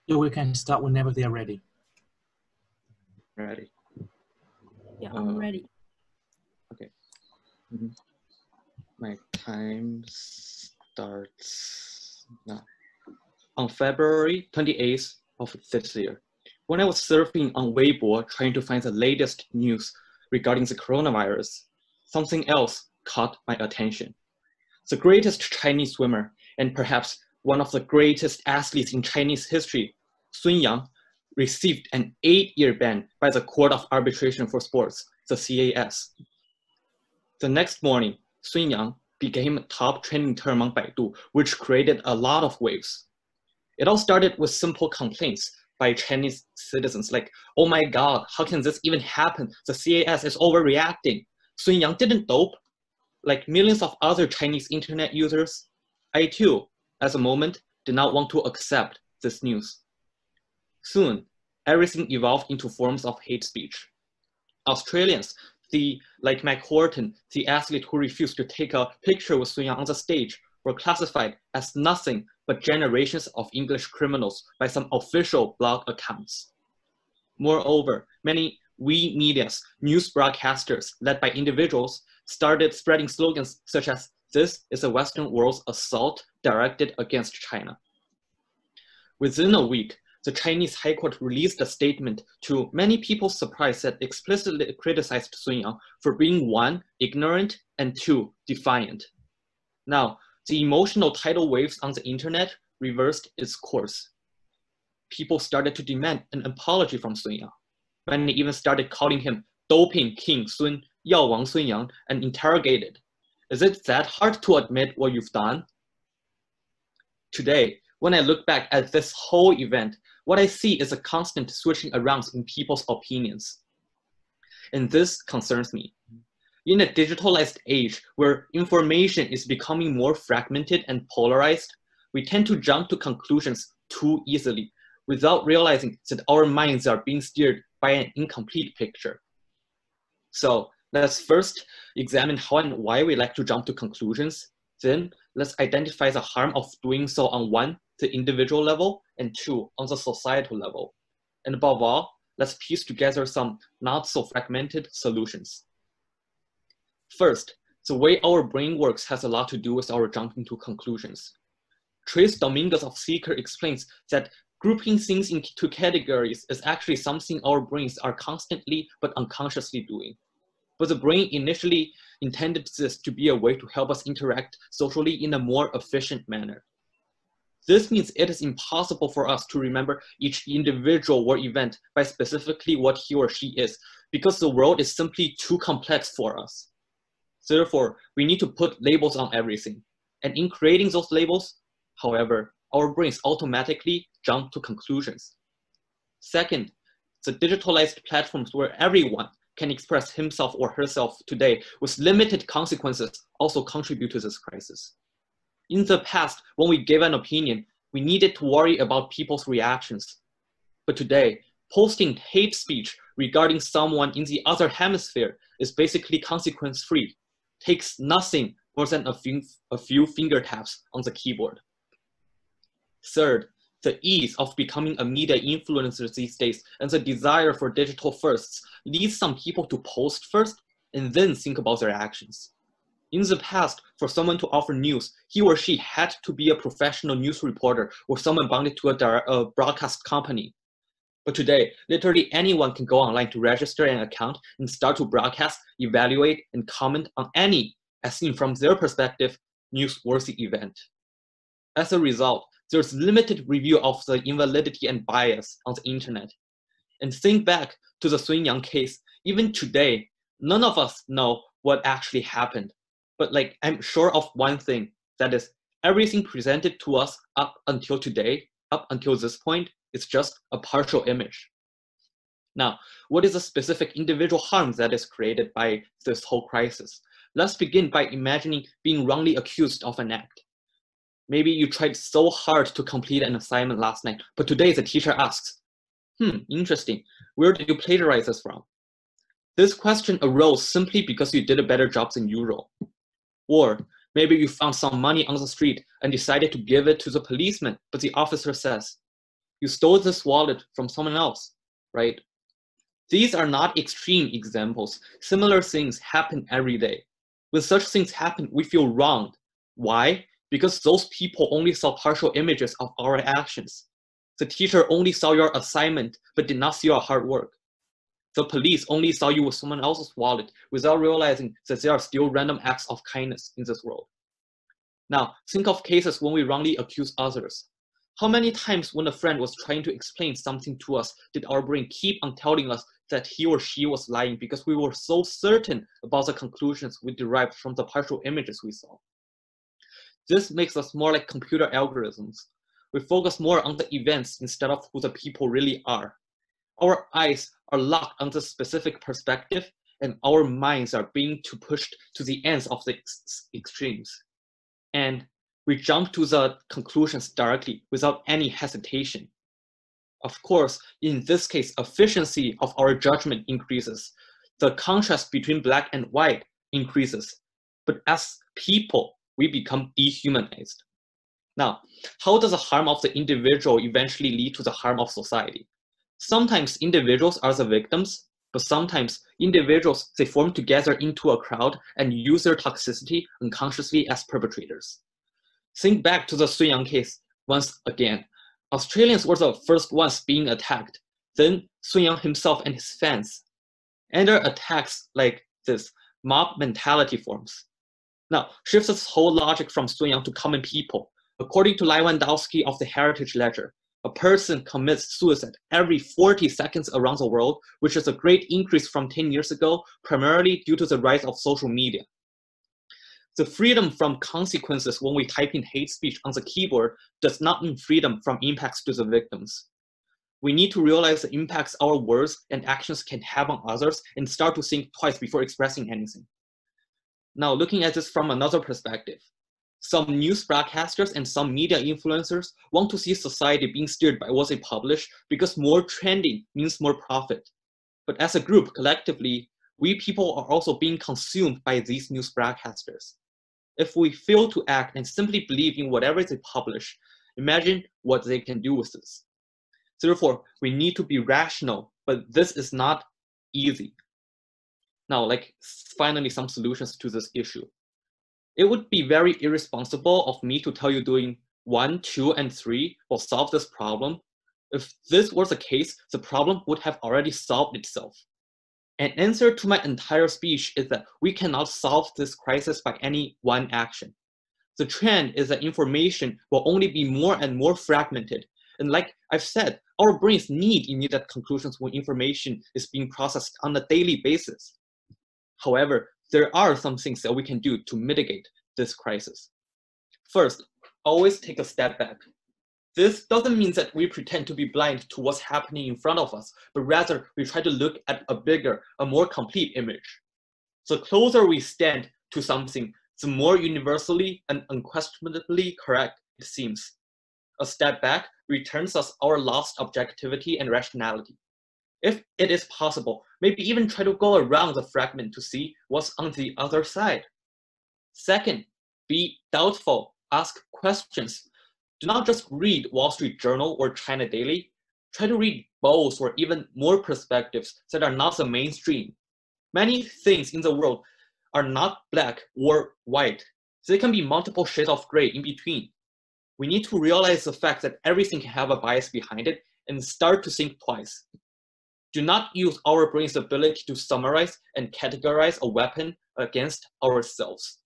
Yeah, we can start whenever they are ready. Ready? Yeah, I'm ready. Okay. My time starts now. On February 28th of this year, when I was surfing on Weibo trying to find the latest news regarding the coronavirus, something else caught my attention. The greatest Chinese swimmer and perhaps one of the greatest athletes in Chinese history, Sun Yang, received an 8-year ban by the Court of Arbitration for Sports, the CAS. The next morning, Sun Yang became a top trending term on Baidu, which created a lot of waves. It all started with simple complaints by Chinese citizens like, oh my God, how can this even happen? The CAS is overreacting. Sun Yang didn't dope. Like millions of other Chinese internet users, I too, at the moment, did not want to accept this news. Soon, everything evolved into forms of hate speech. Australians, like Mike Horton, the athlete who refused to take a picture with Sun Yang on the stage, were classified as nothing but generations of English criminals by some official blog accounts. Moreover, many media's news broadcasters, led by individuals, started spreading slogans such as, "This is the Western world's assault directed against China." Within a week, the Chinese High Court released a statement to many people's surprise that explicitly criticized Sun Yang for being 1, ignorant, and 2, defiant. Now, the emotional tidal waves on the internet reversed its course. People started to demand an apology from Sun Yang. Many even started calling him Doping King Sun, Yao Wang Sun Yang, and interrogated, "Is it that hard to admit what you've done?" Today, when I look back at this whole event, what I see is a constant switching around in people's opinions. And this concerns me. In a digitalized age where information is becoming more fragmented and polarized, we tend to jump to conclusions too easily without realizing that our minds are being steered by an incomplete picture. So let's first examine how and why we like to jump to conclusions. Then let's identify the harm of doing so on 1, the individual level, and 2, on the societal level. And above all, let's piece together some not so fragmented solutions. First, the way our brain works has a lot to do with our jumping to conclusions. Trace Dominguez of Seeker explains that grouping things into categories is actually something our brains are constantly but unconsciously doing. But the brain initially intended this to be a way to help us interact socially in a more efficient manner. This means it is impossible for us to remember each individual or event by specifically what he or she is, because the world is simply too complex for us. Therefore, we need to put labels on everything. And in creating those labels, however, our brains automatically jump to conclusions. Second, the digitalized platforms where everyone can express himself or herself today with limited consequences also contribute to this crisis. In the past, when we gave an opinion, we needed to worry about people's reactions. But today, posting hate speech regarding someone in the other hemisphere is basically consequence-free, takes nothing more than a few finger taps on the keyboard. Third, the ease of becoming a media influencer these days and the desire for digital firsts leads some people to post first and then think about their actions. In the past, for someone to offer news, he or she had to be a professional news reporter or someone bound to a broadcast company. But today, literally anyone can go online to register an account and start to broadcast, evaluate, and comment on any, as seen from their perspective, newsworthy event. As a result, there's limited review of the invalidity and bias on the internet. And think back to the Sun Yang case, even today, none of us know what actually happened. But I'm sure of one thing, that is, everything presented to us up until today, up until this point, is just a partial image. Now, what is the specific individual harm that is created by this whole crisis? Let's begin by imagining being wrongly accused of an act. Maybe you tried so hard to complete an assignment last night, but today the teacher asks, interesting, where did you plagiarize this from? This question arose simply because you did a better job than usual. Or maybe you found some money on the street and decided to give it to the policeman, but the officer says, You stole this wallet from someone else, right? These are not extreme examples. Similar things happen every day. When such things happen, we feel wronged. Why? Because those people only saw partial images of our actions. The teacher only saw your assignment, but did not see your hard work. The police only saw you with someone else's wallet without realizing that there are still random acts of kindness in this world. Now, think of cases when we wrongly accuse others. How many times when a friend was trying to explain something to us did our brain keep on telling us that he or she was lying because we were so certain about the conclusions we derived from the partial images we saw? This makes us more like computer algorithms. We focus more on the events instead of who the people really are. Our eyes are locked on the specific perspective, and our minds are being pushed to the ends of the extremes. And we jump to the conclusions directly without any hesitation. Of course, in this case, efficiency of our judgment increases. The contrast between black and white increases. But as people, we become dehumanized. Now, how does the harm of the individual eventually lead to the harm of society? Sometimes individuals are the victims, but sometimes individuals, they form together into a crowd and use their toxicity unconsciously as perpetrators. Think back to the Sun Yang case once again. Australians were the first ones being attacked, then Sun Yang himself and his fans. Under attacks like this, mob mentality forms. Now, shift this whole logic from Sun Yang to common people. According to Lewandowski of the Heritage Ledger, a person commits suicide every 40 seconds around the world, which is a great increase from 10 years ago, primarily due to the rise of social media. The freedom from consequences when we type in hate speech on the keyboard does not mean freedom from impacts to the victims. We need to realize the impacts our words and actions can have on others and start to think twice before expressing anything. Now, looking at this from another perspective, some news broadcasters and some media influencers want to see society being steered by what they publish because more trending means more profit. But as a group, collectively, we people are also being consumed by these news broadcasters. If we fail to act and simply believe in whatever they publish, imagine what they can do with this. Therefore, we need to be rational, but this is not easy. Now, finally, some solutions to this issue. It would be very irresponsible of me to tell you doing 1, 2, and 3 will solve this problem. If this was the case, the problem would have already solved itself. An answer to my entire speech is that we cannot solve this crisis by any one action. The trend is that information will only be more and more fragmented. And like I've said, our brains need immediate conclusions when information is being processed on a daily basis. However, there are some things that we can do to mitigate this crisis. First, always take a step back. This doesn't mean that we pretend to be blind to what's happening in front of us, but rather we try to look at a bigger, a more complete image. The closer we stand to something, the more universally and unquestionably correct it seems. A step back returns us our lost objectivity and rationality. If it is possible, maybe even try to go around the fragment to see what's on the other side. Second, be doubtful, ask questions. Do not just read Wall Street Journal or China Daily. Try to read both or even more perspectives that are not the mainstream. Many things in the world are not black or white. They can be multiple shades of gray in between. We need to realize the fact that everything can have a bias behind it and start to think twice. Do not use our brain's ability to summarize and categorize a weapon against ourselves.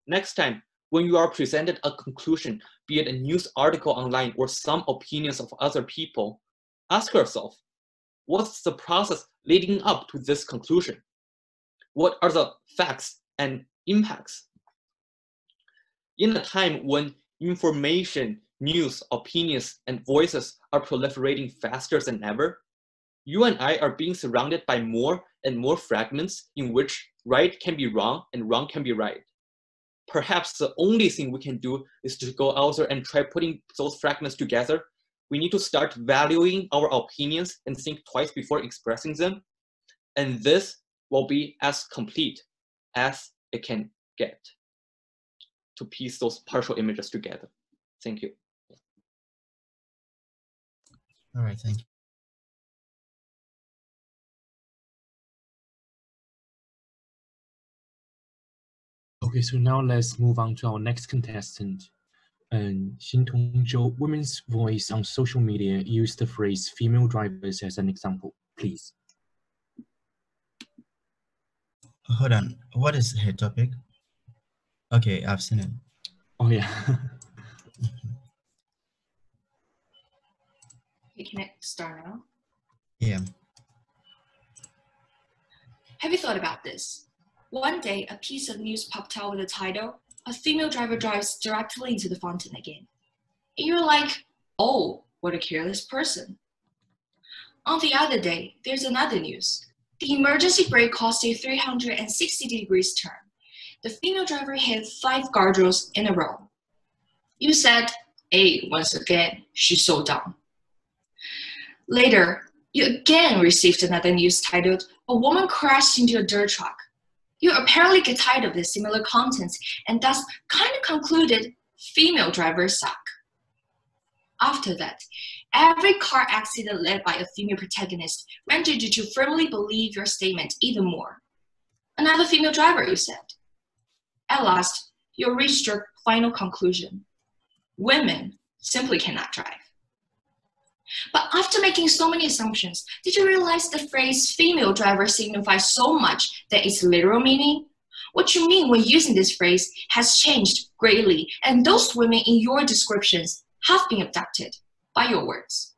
Next time, when you are presented a conclusion, be it a news article online or some opinions of other people, ask yourself, what's the process leading up to this conclusion? What are the facts and impacts? In a time when information, news, opinions, and voices are proliferating faster than ever, you and I are being surrounded by more and more fragments in which right can be wrong and wrong can be right. Perhaps the only thing we can do is to go out there and try putting those fragments together. We need to start valuing our opinions and think twice before expressing them. And this will be as complete as it can get to piece those partial images together. Thank you. All right, thank you. Okay, so now let's move on to our next contestant. Xin Tongzhou, Women's Voice on social media, use the phrase female drivers as an example, please. Hold on. What is her topic? Okay, I've seen it. Oh, yeah. Okay, can I start now? Yeah. Have you thought about this? One day, a piece of news popped out with the title, "A female driver drives directly into the fountain again." And you're like, oh, what a careless person. On the other day, there's another news. The emergency brake caused a 360 degrees turn. The female driver hit 5 guardrails in a row. You said, hey, once again, she's so dumb. Later, you again received another news titled, "A woman crashed into a dirt truck." You apparently get tired of the similar contents and thus kind of concluded female drivers suck. After that, every car accident led by a female protagonist rendered you to firmly believe your statement even more. Another female driver, you said. At last, you reached your final conclusion. Women simply cannot drive. But after making so many assumptions, did you realize the phrase female driver signifies so much that its literal meaning? What you mean when using this phrase has changed greatly, and those women in your descriptions have been abducted by your words.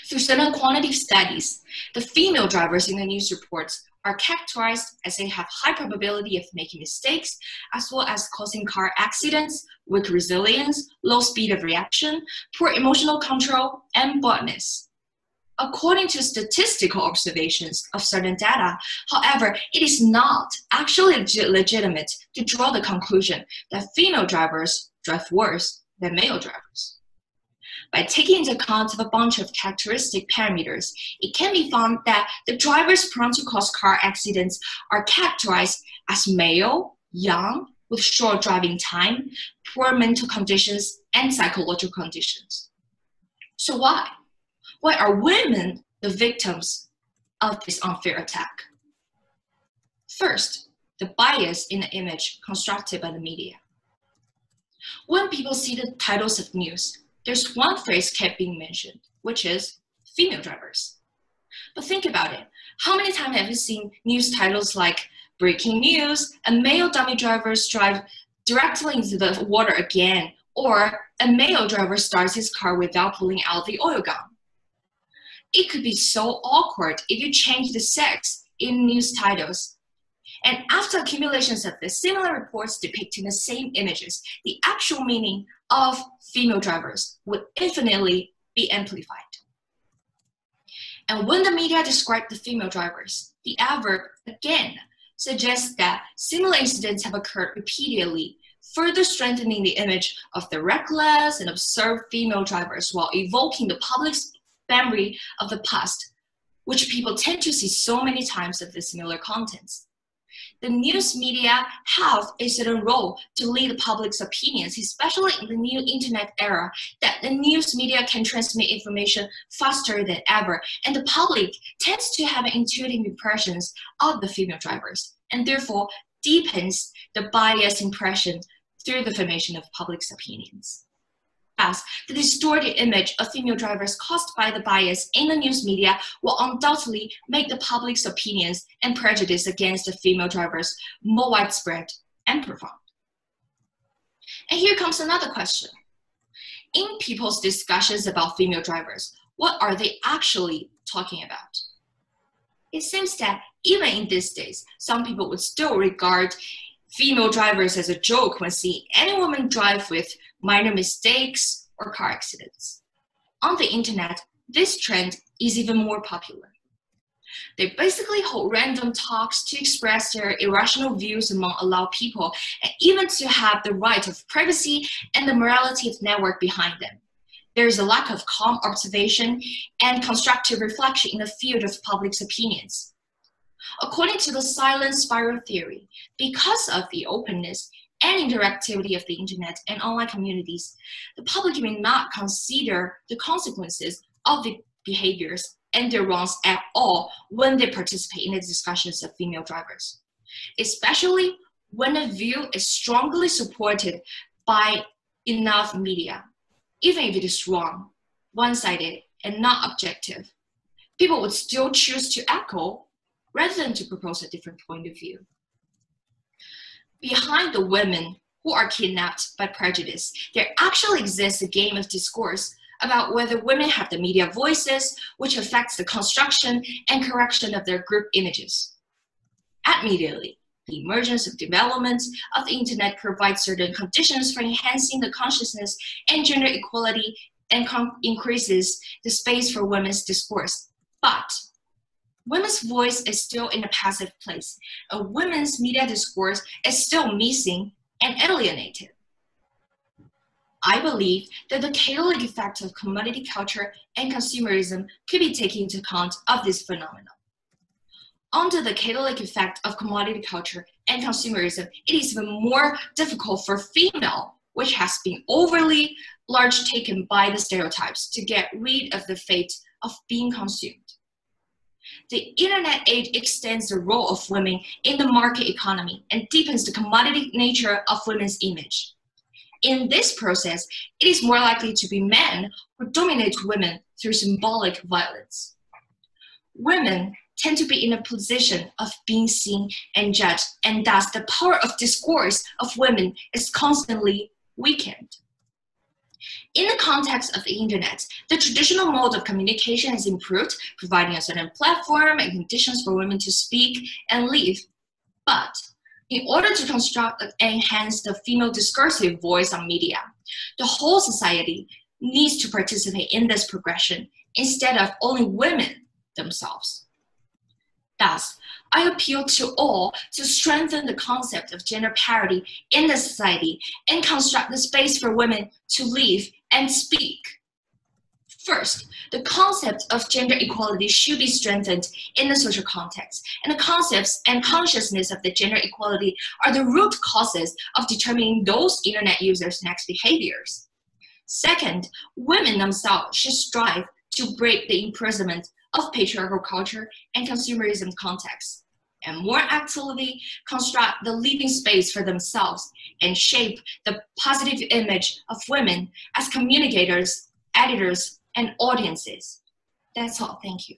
Through certain quantitative studies, the female drivers in the news reports are characterized as they have high probability of making mistakes, as well as causing car accidents, weak resilience, low speed of reaction, poor emotional control, and boldness. According to statistical observations of certain data, however, it is not actually legitimate to draw the conclusion that female drivers drive worse than male drivers. By taking into account of a bunch of characteristic parameters, it can be found that the drivers prone to cause car accidents are characterized as male, young, with short driving time, poor mental conditions, and psychological conditions. So why? Why are women the victims of this unfair attack? First, the bias in the image constructed by the media. When people see the titles of news, there's one phrase kept being mentioned, which is female drivers. But think about it. How many times have you seen news titles like "Breaking news, a male dummy driver drives directly into the water again," or "A male driver starts his car without pulling out the oil gun"? It could be so awkward if you change the sex in news titles. And after accumulations of the similar reports depicting the same images, the actual meaning of female drivers would infinitely be amplified. And when the media describe the female drivers, the adverb again suggests that similar incidents have occurred repeatedly, further strengthening the image of the reckless and absurd female drivers while evoking the public's memory of the past, which people tend to see so many times of the similar contents. The news media have a certain role to lead the public's opinions, especially in the new internet era, that the news media can transmit information faster than ever, and the public tends to have intuitive impressions of the female drivers, and therefore deepens the biased impression through the formation of public's opinions. Thus, the distorted image of female drivers caused by the bias in the news media will undoubtedly make the public's opinions and prejudice against the female drivers more widespread and profound. And here comes another question. In people's discussions about female drivers, what are they actually talking about? It seems that even in these days, some people would still regard female drivers as a joke when seeing any woman drive with minor mistakes or car accidents. On the internet, this trend is even more popular. They basically hold random talks to express their irrational views among allowed people, and even to have the right of privacy and the morality of network behind them. There is a lack of calm observation and constructive reflection in the field of public's opinions. According to the silent spiral theory, because of the openness and interactivity of the internet and online communities, the public may not consider the consequences of the behaviors and their wrongs at all when they participate in the discussions of female drivers, especially when a view is strongly supported by enough media. Even if it is wrong, one-sided, and not objective, people would still choose to echo rather than to propose a different point of view. Behind the women who are kidnapped by prejudice, there actually exists a game of discourse about whether women have the media voices, which affects the construction and correction of their group images. Immediately, the emergence of developments of the internet provides certain conditions for enhancing the consciousness and gender equality and increases the space for women's discourse. But women's voice is still in a passive place, and women's media discourse is still missing and alienated. I believe that the catalytic effect of commodity culture and consumerism could be taken into account of this phenomenon. Under the catalytic effect of commodity culture and consumerism, it is even more difficult for female, which has been overly large taken by the stereotypes, to get rid of the fate of being consumed. The internet age extends the role of women in the market economy and deepens the commodity nature of women's image. In this process, it is more likely to be men who dominate women through symbolic violence. Women tend to be in a position of being seen and judged, and thus the power of discourse of women is constantly weakened. In the context of the internet, the traditional mode of communication has improved, providing a certain platform and conditions for women to speak and live. But in order to construct and enhance the female discursive voice on media, the whole society needs to participate in this progression instead of only women themselves. Thus, I appeal to all to strengthen the concept of gender parity in the society and construct the space for women to live and speak. First, the concept of gender equality should be strengthened in the social context, and the concepts and consciousness of the gender equality are the root causes of determining those internet users' next behaviors. Second, women themselves should strive to break the imprisonment of patriarchal culture and consumerism contexts, and more actively construct the living space for themselves and shape the positive image of women as communicators, editors, and audiences. That's all. Thank you.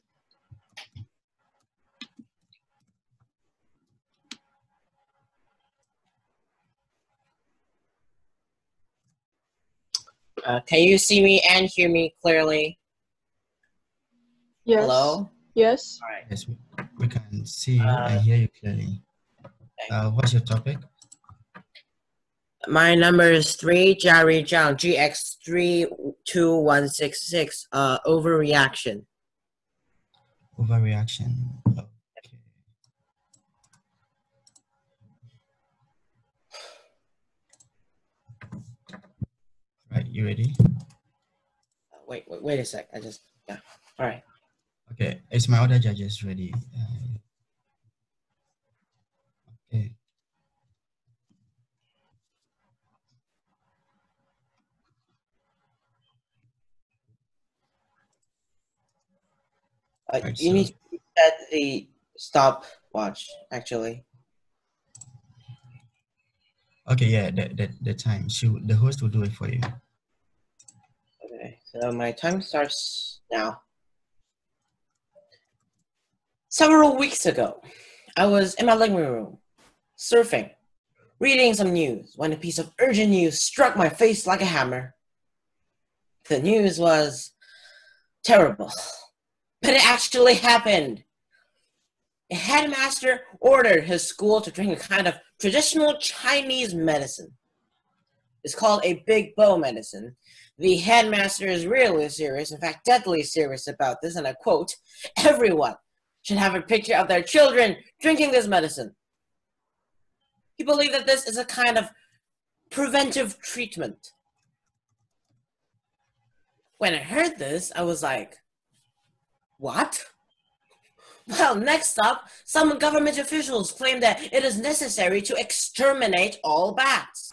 Can you see me and hear me clearly? Yes. Hello? Yes. All right. Yes, we can see you and hear you clearly. What's your topic? My number is 3, Jari Zhang, GX32166, overreaction. Overreaction. Okay. Right, you ready? Wait a sec. Yeah. All right. Okay, is my other judges ready? Okay. Right, you need to set the stopwatch, actually. Okay, yeah, the time. The host will do it for you. Okay, so my time starts now. Several weeks ago, I was in my living room, surfing, reading some news, when a piece of urgent news struck my face like a hammer. The news was terrible, but it actually happened. A headmaster ordered his school to drink a kind of traditional Chinese medicine. It's called a big bow medicine. The headmaster is really serious, in fact, deadly serious about this, and I quote, "Everyone should have a picture of their children drinking this medicine." He believed that this is a kind of preventive treatment. When I heard this, I was like, what? Well, next up, some government officials claim that it is necessary to exterminate all bats.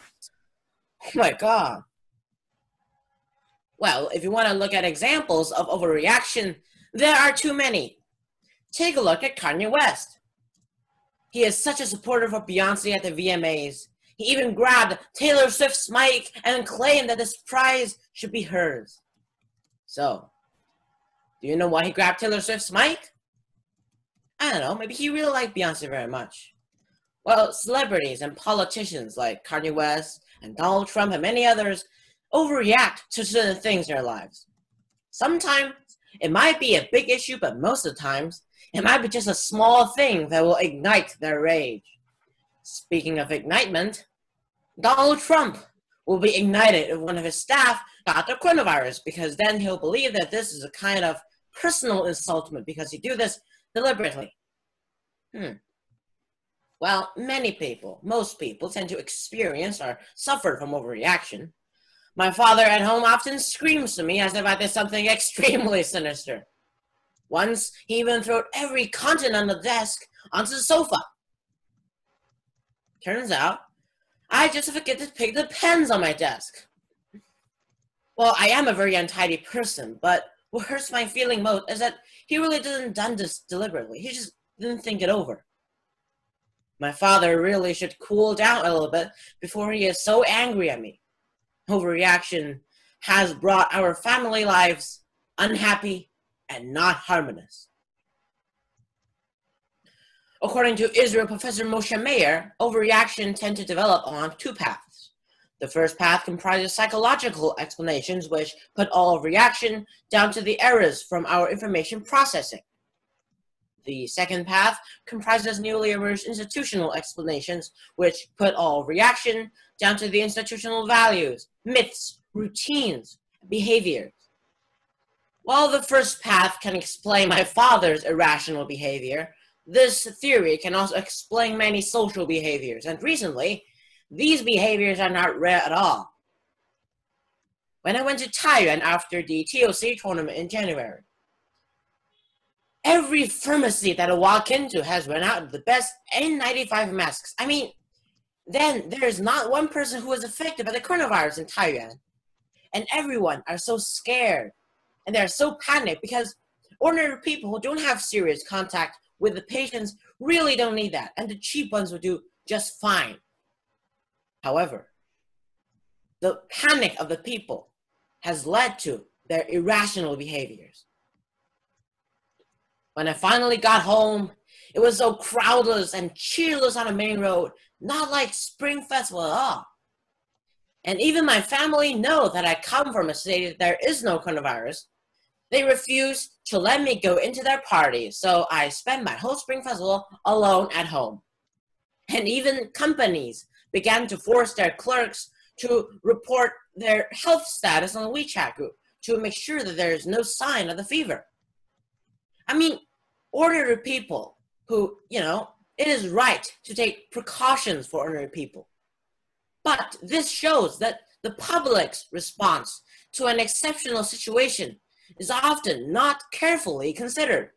Oh my God. Well, if you want to look at examples of overreaction, there are too many. Take a look at Kanye West. He is such a supporter of Beyonce at the VMAs. He even grabbed Taylor Swift's mic and claimed that this prize should be hers. So, do you know why he grabbed Taylor Swift's mic? I don't know, maybe he really liked Beyonce very much. Well, celebrities and politicians like Kanye West and Donald Trump and many others overreact to certain things in their lives. Sometimes it might be a big issue, but most of the times it might be just a small thing that will ignite their rage. Speaking of ignitement, Donald Trump will be ignited if one of his staff got the coronavirus, because then he'll believe that this is a kind of personal insultment because he do this deliberately. Well, many people, most people, tend to experience or suffer from overreaction. My father at home often screams to me as if I did something extremely sinister. Once, he even threw every content on the desk onto the sofa. Turns out, I just forget to pick the pens on my desk. Well, I am a very untidy person, but what hurts my feeling most is that he really didn't done this deliberately. He just didn't think it over. My father really should cool down a little bit before he is so angry at me. Overreaction has brought our family lives unhappy and not harmonious. According to Israel professor Moshe Meir, overreaction tends to develop along two paths. The first path comprises psychological explanations which put all reaction down to the errors from our information processing. The second path comprises newly emerged institutional explanations which put all reaction down to the institutional values, myths, routines, behaviors. While the first path can explain my father's irrational behavior, this theory can also explain many social behaviors, and recently, these behaviors are not rare at all. When I went to Taiwan after the TOC tournament in January, every pharmacy that I walk into has run out of the best N95 masks. I mean, then there is not one person who was affected by the coronavirus in Taiwan. And everyone are so scared. And they're so panicked because ordinary people who don't have serious contact with the patients really don't need that. And the cheap ones will do just fine. However, the panic of the people has led to their irrational behaviors. When I finally got home, it was so crowdless and cheerless on the main road, not like Spring Festival at all. And even my family know that I come from a state that there is no coronavirus. They refuse to let me go into their party, so I spend my whole Spring Festival alone at home. And even companies began to force their clerks to report their health status on the WeChat group to make sure that there is no sign of the fever. I mean, ordinary people who, it is right to take precautions for ordinary people. But this shows that the public's response to an exceptional situation is often not carefully considered.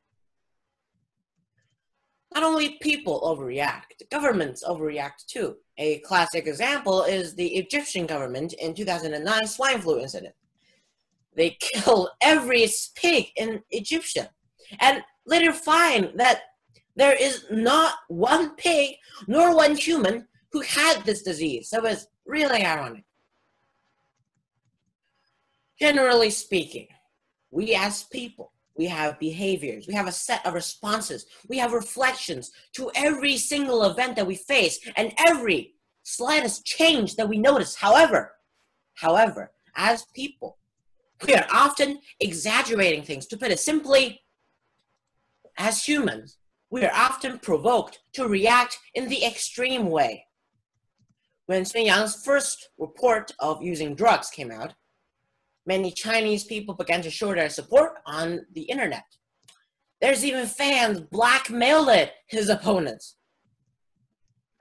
Not only people overreact, governments overreact too. A classic example is the Egyptian government in 2009 swine flu incident. They killed every pig in Egyptian and later find that there is not one pig nor one human who had this disease. So it's really ironic. Generally speaking, we as people, we have behaviors, we have a set of responses, we have reflections to every single event that we face and every slightest change that we notice. However, as people, we are often exaggerating things. To put it simply, as humans, we are often provoked to react in the extreme way. When Sun Yang's first report of using drugs came out, many Chinese people began to show their support on the internet. There's even fans blackmailed his opponents.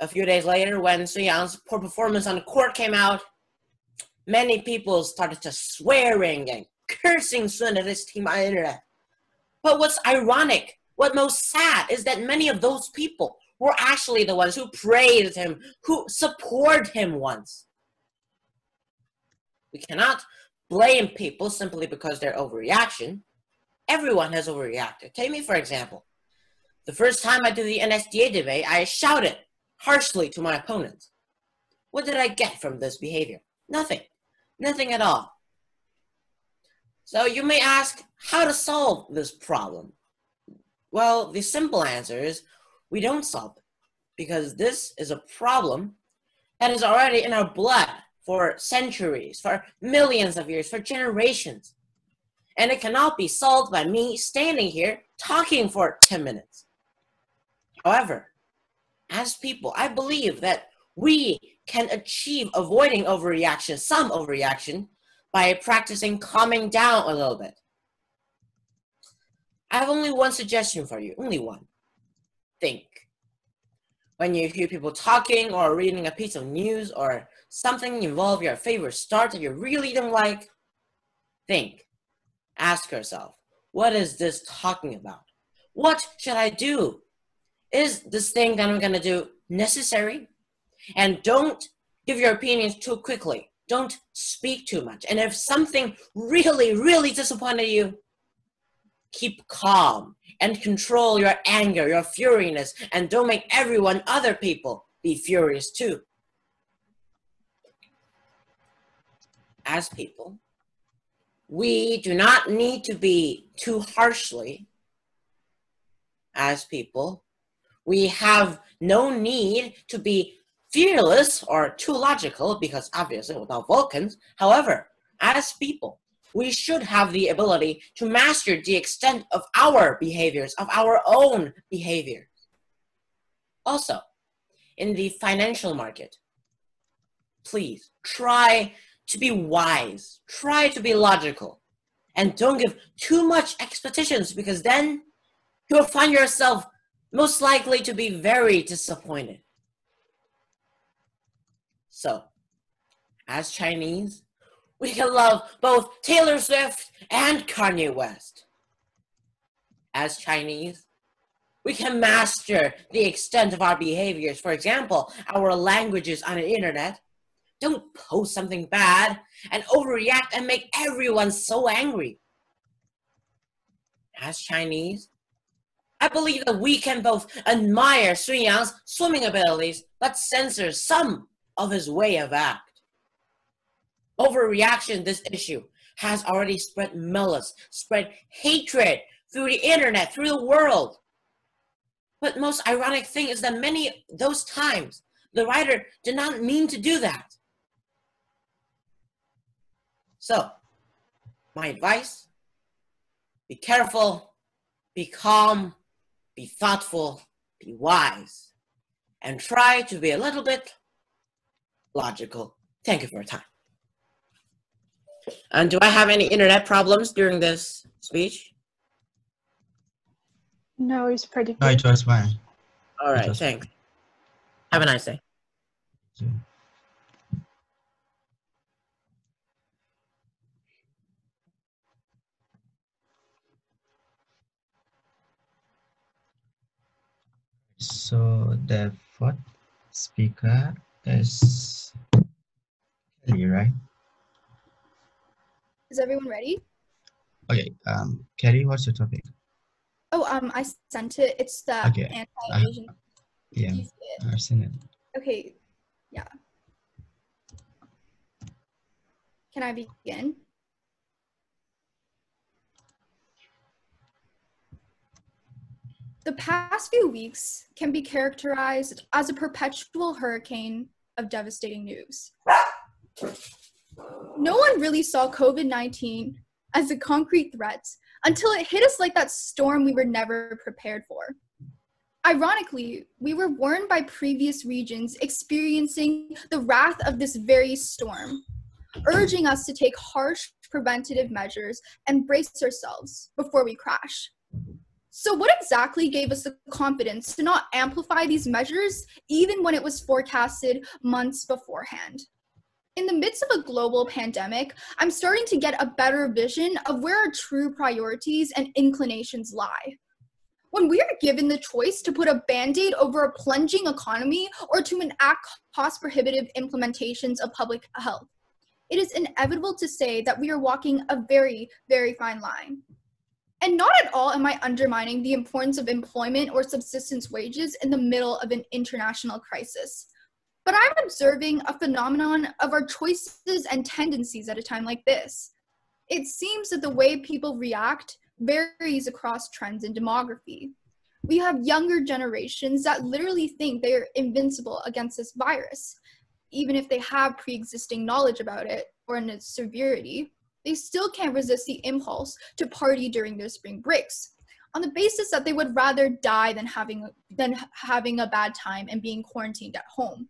A few days later, when Sun Yang's poor performance on the court came out, many people started to swearing and cursing Sun and his team on the internet. But what's ironic, what most sad, is that many of those people were actually the ones who praised him, who supported him once. We cannot blame people simply because they're overreaction. Everyone has overreacted. Take me for example. The first time I did the NSDA debate, I shouted harshly to my opponent. What did I get from this behavior? Nothing. Nothing at all. So you may ask how to solve this problem. Well, the simple answer is we don't solve it because this is a problem that is already in our blood for centuries, for millions of years, for generations. And it cannot be solved by me standing here talking for 10 minutes. However, as people, I believe that we can achieve avoiding overreaction, some overreaction, by practicing calming down a little bit. I have only one suggestion for you, only one. Think. When you hear people talking or reading a piece of news or something involve your favorite star that you really don't like, think. Ask yourself, what is this talking about? What should I do? Is this thing that I'm going to do necessary? And don't give your opinions too quickly. Don't speak too much. And if something really, really disappointed you, keep calm and control your anger, your furiousness, and don't make everyone, other people, be furious too. As people, we do not need to be too harshly. As people, we have no need to be fearless or too logical because obviously without Vulcans. However, as people, we should have the ability to master the extent of our behaviors, of our own behaviors. Also, in the financial market, please try to be wise, try to be logical, and don't give too much expectations because then you'll find yourself most likely to be very disappointed. So, as Chinese, we can love both Taylor Swift and Kanye West. As Chinese, we can master the extent of our behaviors. For example, our languages on the internet. Don't post something bad and overreact and make everyone so angry. As Chinese, I believe that we can both admire Sun Yang's swimming abilities, but censor some of his way of act. Overreaction in this issue has already spread malice, spread hatred through the internet, through the world. But most ironic thing is that many those times, the writer did not mean to do that. So, my advice, be careful, be calm, be thoughtful, be wise, and try to be a little bit logical. Thank you for your time. And do I have any internet problems during this speech? No, it's pretty good. No, it was fine. All right, thanks. Have a nice day. So the fourth speaker is Kelly, right? Is everyone ready? Okay, Kelly, what's your topic? Oh, I sent it. It's the Okay. anti-Asian. Yeah, Did you see it? I've seen it. Okay, yeah. Can I begin? The past few weeks can be characterized as a perpetual hurricane of devastating news. No one really saw COVID-19 as a concrete threat until it hit us like that storm we were never prepared for. Ironically, we were warned by previous regions experiencing the wrath of this very storm, urging us to take harsh preventative measures and brace ourselves before we crash. So what exactly gave us the confidence to not amplify these measures even when it was forecasted months beforehand? In the midst of a global pandemic, I'm starting to get a better vision of where our true priorities and inclinations lie. When we are given the choice to put a Band-Aid over a plunging economy or to enact cost-prohibitive implementations of public health, it is inevitable to say that we are walking a very, very fine line. And not at all am I undermining the importance of employment or subsistence wages in the middle of an international crisis. But I'm observing a phenomenon of our choices and tendencies at a time like this. It seems that the way people react varies across trends in demography. We have younger generations that literally think they are invincible against this virus. Even if they have pre-existing knowledge about it or in its severity, they still can't resist the impulse to party during their spring breaks, on the basis that they would rather die than having a bad time and being quarantined at home.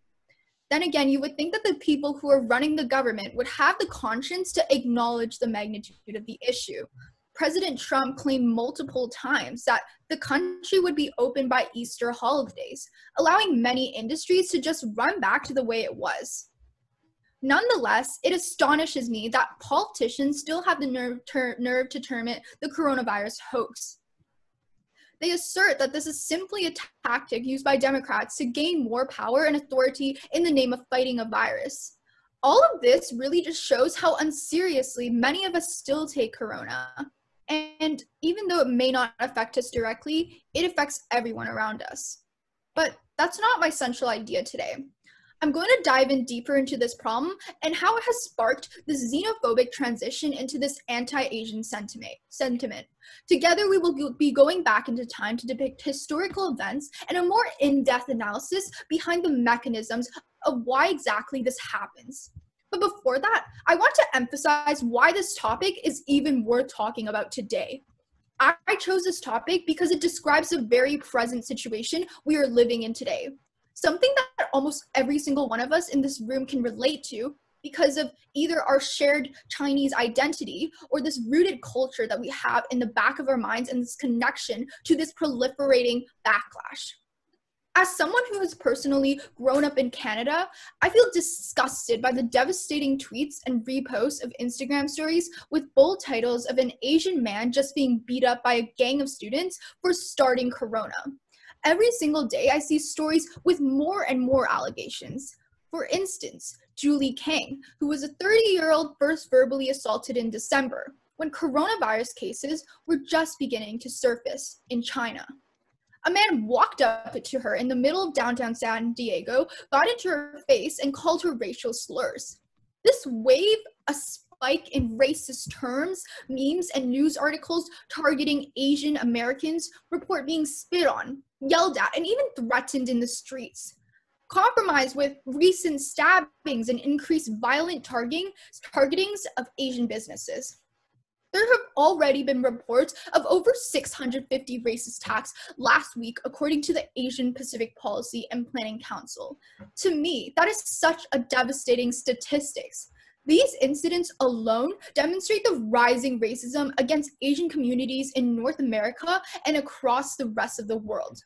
Then again, you would think that the people who are running the government would have the conscience to acknowledge the magnitude of the issue. President Trump claimed multiple times that the country would be open by Easter holidays, allowing many industries to just run back to the way it was. Nonetheless, it astonishes me that politicians still have the nerve to term it the coronavirus hoax. They assert that this is simply a tactic used by Democrats to gain more power and authority in the name of fighting a virus. All of this really just shows how unseriously many of us still take corona. And even though it may not affect us directly, it affects everyone around us. But that's not my central idea today. I'm going to dive in deeper into this problem and how it has sparked this xenophobic transition into this anti-Asian sentiment. Together, we will be going back into time to depict historical events and a more in-depth analysis behind the mechanisms of why exactly this happens. But before that, I want to emphasize why this topic is even worth talking about today. I chose this topic because it describes the very present situation we are living in today. Something that almost every single one of us in this room can relate to because of either our shared Chinese identity or this rooted culture that we have in the back of our minds and this connection to this proliferating backlash. As someone who has personally grown up in Canada, I feel disgusted by the devastating tweets and reposts of Instagram stories with bold titles of an Asian man just being beat up by a gang of students for starting corona. Every single day, I see stories with more and more allegations. For instance, Julie Kang, who was a 30-year-old first verbally assaulted in December, when coronavirus cases were just beginning to surface in China. A man walked up to her in the middle of downtown San Diego, got into her face, and called her racial slurs. This wave a spike in racist terms, memes, and news articles targeting Asian Americans report being spit on, yelled at, and even threatened in the streets. Compromised with recent stabbings and increased violent targetings of Asian businesses. There have already been reports of over 650 racist attacks last week, according to the Asian Pacific Policy and Planning Council. To me, that is such a devastating statistics. These incidents alone demonstrate the rising racism against Asian communities in North America and across the rest of the world.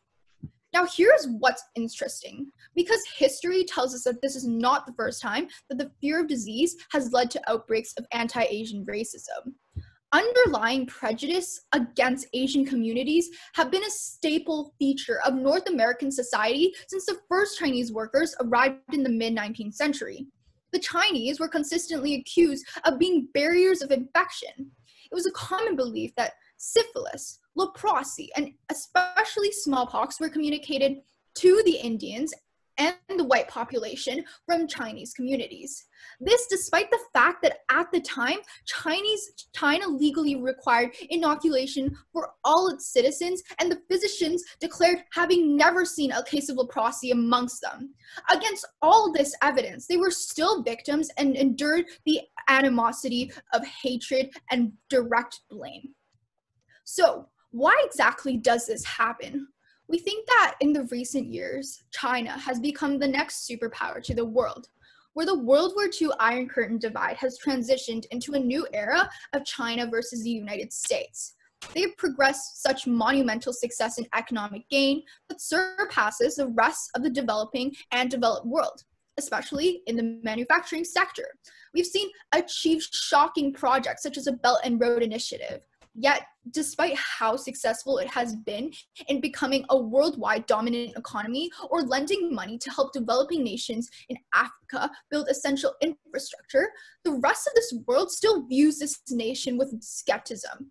Now, here's what's interesting. Because history tells us that this is not the first time that the fear of disease has led to outbreaks of anti-Asian racism. Underlying prejudice against Asian communities have been a staple feature of North American society since the first Chinese workers arrived in the mid-19th century. The Chinese were consistently accused of being barriers of infection. It was a common belief that syphilis, leprosy, and especially smallpox were communicated to the Indians and the white population from Chinese communities. This despite the fact that at the time, China legally required inoculation for all its citizens, and the physicians declared having never seen a case of leprosy amongst them. Against all this evidence, they were still victims and endured the animosity of hatred and direct blame. So, why exactly does this happen? We think that in the recent years, China has become the next superpower to the world, where the World War II Iron Curtain divide has transitioned into a new era of China versus the United States. They have progressed such monumental success in economic gain that surpasses the rest of the developing and developed world, especially in the manufacturing sector. We've seen achieve shocking projects such as the Belt and Road Initiative, Yet, despite how successful it has been in becoming a worldwide dominant economy or lending money to help developing nations in Africa build essential infrastructure, the rest of this world still views this nation with skepticism.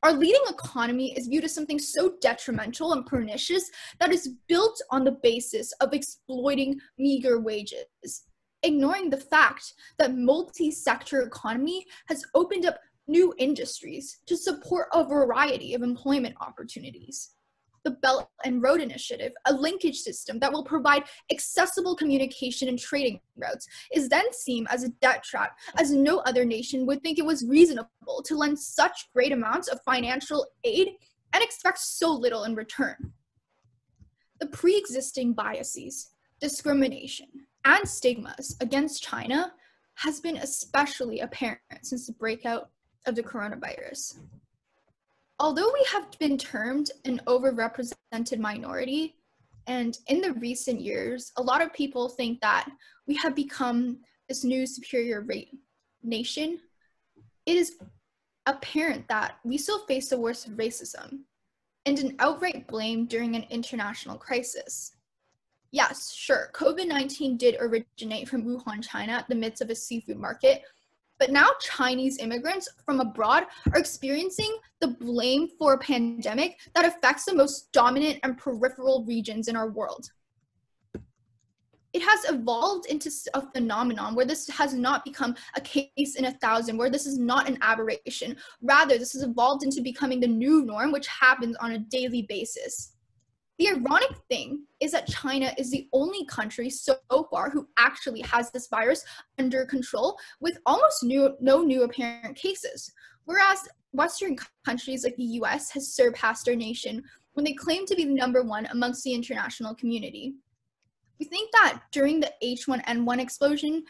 Our leading economy is viewed as something so detrimental and pernicious that is built on the basis of exploiting meager wages, ignoring the fact that multi-sector economy has opened up new industries to support a variety of employment opportunities. The Belt and Road Initiative, a linkage system that will provide accessible communication and trading routes, is then seen as a debt trap, as no other nation would think it was reasonable to lend such great amounts of financial aid and expect so little in return. The pre-existing biases, discrimination, and stigmas against China has been especially apparent since the breakout of the coronavirus. Although we have been termed an overrepresented minority, and in the recent years, a lot of people think that we have become this new superior nation, it is apparent that we still face the worst of racism and an outright blame during an international crisis. Yes, sure, COVID-19 did originate from Wuhan, China, in the midst of a seafood market, but now Chinese immigrants from abroad are experiencing the blame for a pandemic that affects the most dominant and peripheral regions in our world. It has evolved into a phenomenon where this has not become a case in 1,000, where this is not an aberration. Rather, this has evolved into becoming the new norm, which happens on a daily basis. The ironic thing is that China is the only country so far who actually has this virus under control, with almost no new apparent cases, whereas Western countries like the US has surpassed our nation when they claim to be #1 amongst the international community. We think that during the H1N1 explosion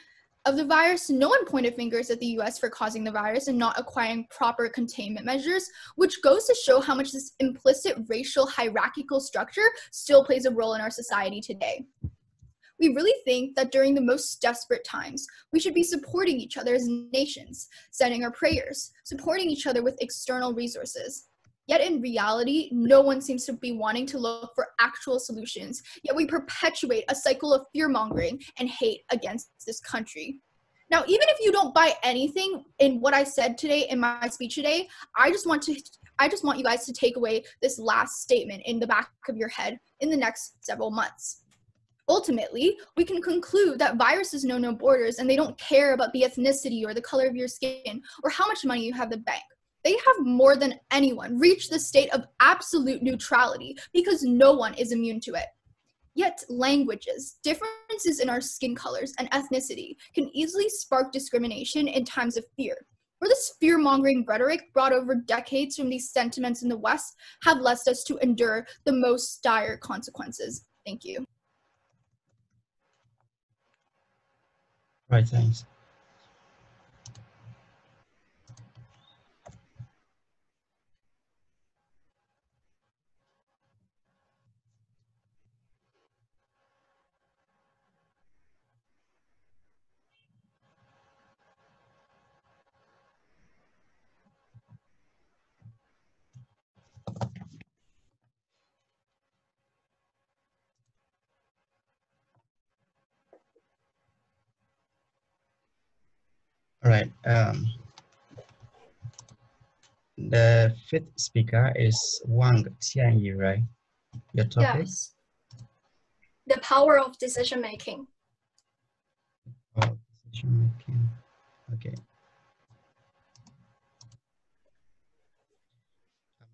of the virus, no one pointed fingers at the US for causing the virus and not acquiring proper containment measures, which goes to show how much this implicit racial hierarchical structure still plays a role in our society today. We really think that during the most desperate times, we should be supporting each other as nations, sending our prayers, supporting each other with external resources. Yet in reality, no one seems to be wanting to look for actual solutions, yet we perpetuate a cycle of fear-mongering and hate against this country. Now, even if you don't buy anything in what I said today in my speech today, I just want you guys to take away this last statement in the back of your head in the next several months. Ultimately, we can conclude that viruses know no borders and they don't care about the ethnicity or the color of your skin or how much money you have in the bank. They have more than anyone reached the state of absolute neutrality because no one is immune to it. Yet languages, differences in our skin colors, and ethnicity can easily spark discrimination in times of fear, where this fear-mongering rhetoric brought over decades from these sentiments in the West have led us to endure the most dire consequences. Thank you. Right, thanks. All right. The fifth speaker is Wang Qianyi, right? Your topic? Yes. The power of decision making. Oh, decision making. Okay.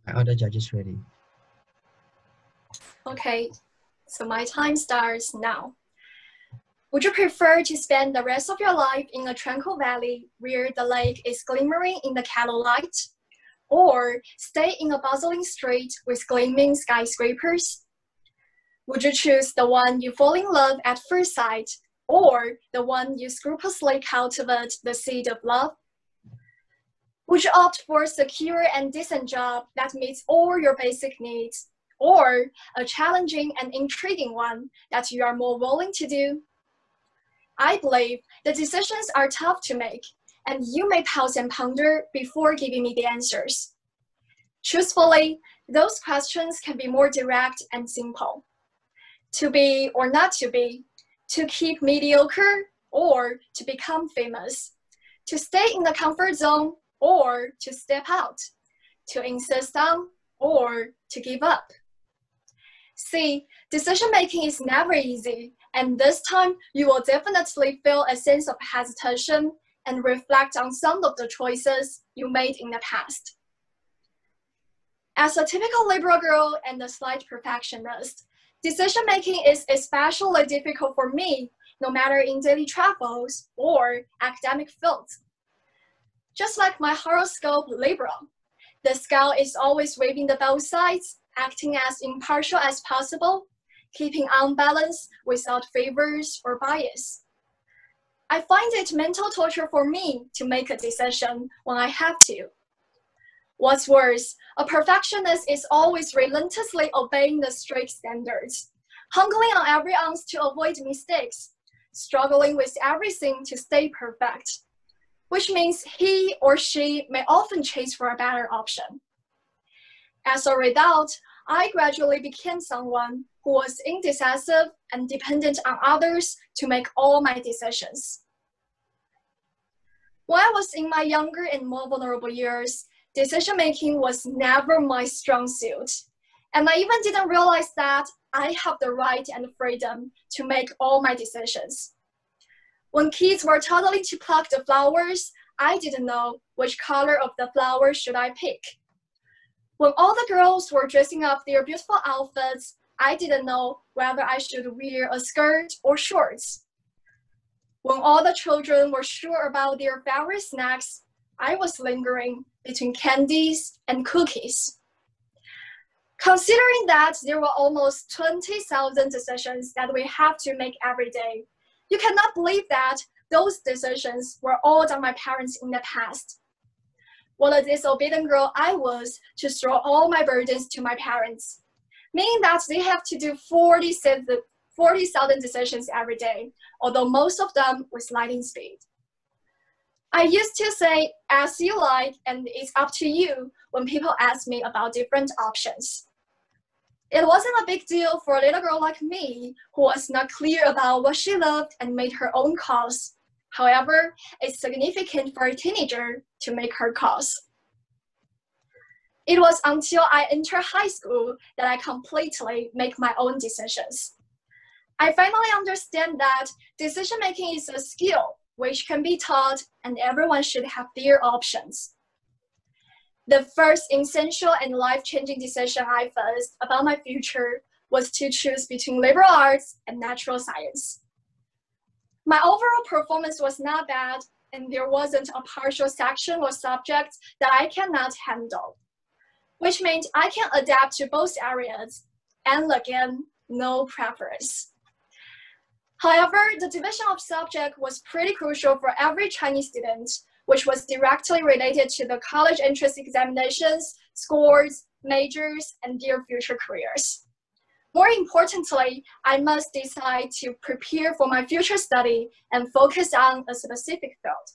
My other judge is ready. Okay, so my time starts now. Would you prefer to spend the rest of your life in a tranquil valley where the lake is glimmering in the candlelight, or stay in a bustling street with gleaming skyscrapers? Would you choose the one you fall in love at first sight, or the one you scrupulously cultivate the seed of love? Would you opt for a secure and decent job that meets all your basic needs, or a challenging and intriguing one that you are more willing to do? I believe the decisions are tough to make, and you may pause and ponder before giving me the answers. Truthfully, those questions can be more direct and simple. To be or not to be, to keep mediocre or to become famous, to stay in the comfort zone or to step out, to insist on or to give up. See, decision-making is never easy, and this time you will definitely feel a sense of hesitation and reflect on some of the choices you made in the past. As a typical liberal girl and a slight perfectionist, decision-making is especially difficult for me, no matter in daily travels or academic fields. Just like my horoscope Libra, the scale is always waving the both sides, acting as impartial as possible, keeping on balance without favors or bias. I find it mental torture for me to make a decision when I have to. What's worse, a perfectionist is always relentlessly obeying the strict standards, hungering on every ounce to avoid mistakes, struggling with everything to stay perfect, which means he or she may often chase for a better option. As a result, I gradually became someone who was indecisive and dependent on others to make all my decisions. When I was in my younger and more vulnerable years, decision-making was never my strong suit, and I even didn't realize that I have the right and freedom to make all my decisions. When kids were toddling to pluck the flowers, I didn't know which color of the flower should I pick. When all the girls were dressing up their beautiful outfits, I didn't know whether I should wear a skirt or shorts. When all the children were sure about their favorite snacks, I was lingering between candies and cookies. Considering that there were almost 20,000 decisions that we have to make every day, you cannot believe that those decisions were all done by parents in the past. What a disobedient girl I was to throw all my burdens to my parents, meaning that they have to do 40,000 decisions every day, although most of them with lightning speed. I used to say, as you like, and it's up to you when people ask me about different options. It wasn't a big deal for a little girl like me who was not clear about what she loved and made her own calls. However, it's significant for a teenager to make her calls. It was until I entered high school that I completely make my own decisions. I finally understand that decision-making is a skill which can be taught, and everyone should have their options. The first essential and life-changing decision I faced about my future was to choose between liberal arts and natural science. My overall performance was not bad, and there wasn't a partial section or subject that I cannot handle, which meant I can adapt to both areas, and again, no preference. However, the division of subject was pretty crucial for every Chinese student, which was directly related to the college entrance examinations, scores, majors, and their future careers. More importantly, I must decide to prepare for my future study and focus on a specific field.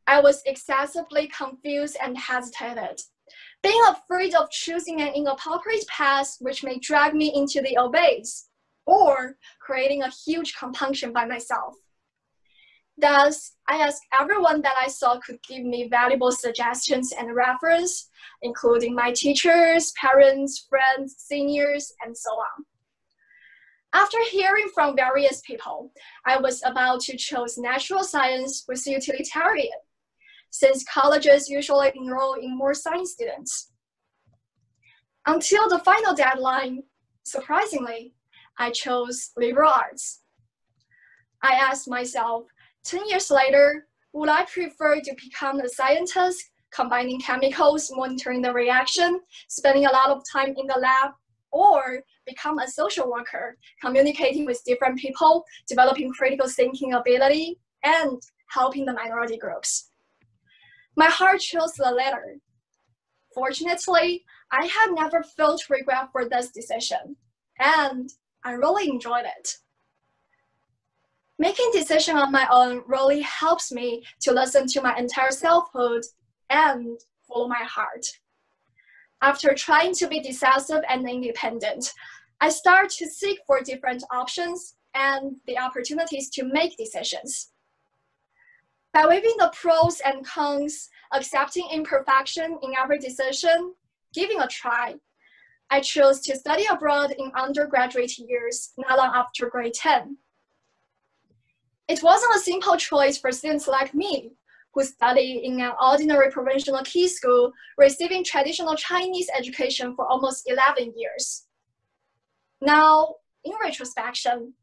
I was excessively confused and hesitated, being afraid of choosing an inappropriate path which may drag me into the abyss, or creating a huge compunction by myself. Thus, I asked everyone that I saw could give me valuable suggestions and reference, including my teachers, parents, friends, seniors, and so on. After hearing from various people, I was about to choose natural science with utilitarian, since colleges usually enroll in more science students. Until the final deadline, surprisingly, I chose liberal arts. I asked myself, 10 years later, would I prefer to become a scientist, combining chemicals, monitoring the reaction, spending a lot of time in the lab, or become a social worker, communicating with different people, developing critical thinking ability, and helping the minority groups? My heart chose the latter. Fortunately, I have never felt regret for this decision, and I really enjoyed it. Making decisions on my own really helps me to listen to my entire selfhood and follow my heart. After trying to be decisive and independent, I start to seek for different options and the opportunities to make decisions. By weighing the pros and cons, accepting imperfection in every decision, giving a try, I chose to study abroad in undergraduate years, not long after grade 10. It wasn't a simple choice for students like me, who study in an ordinary provincial key school, receiving traditional Chinese education for almost 11 years. Now, in retrospection,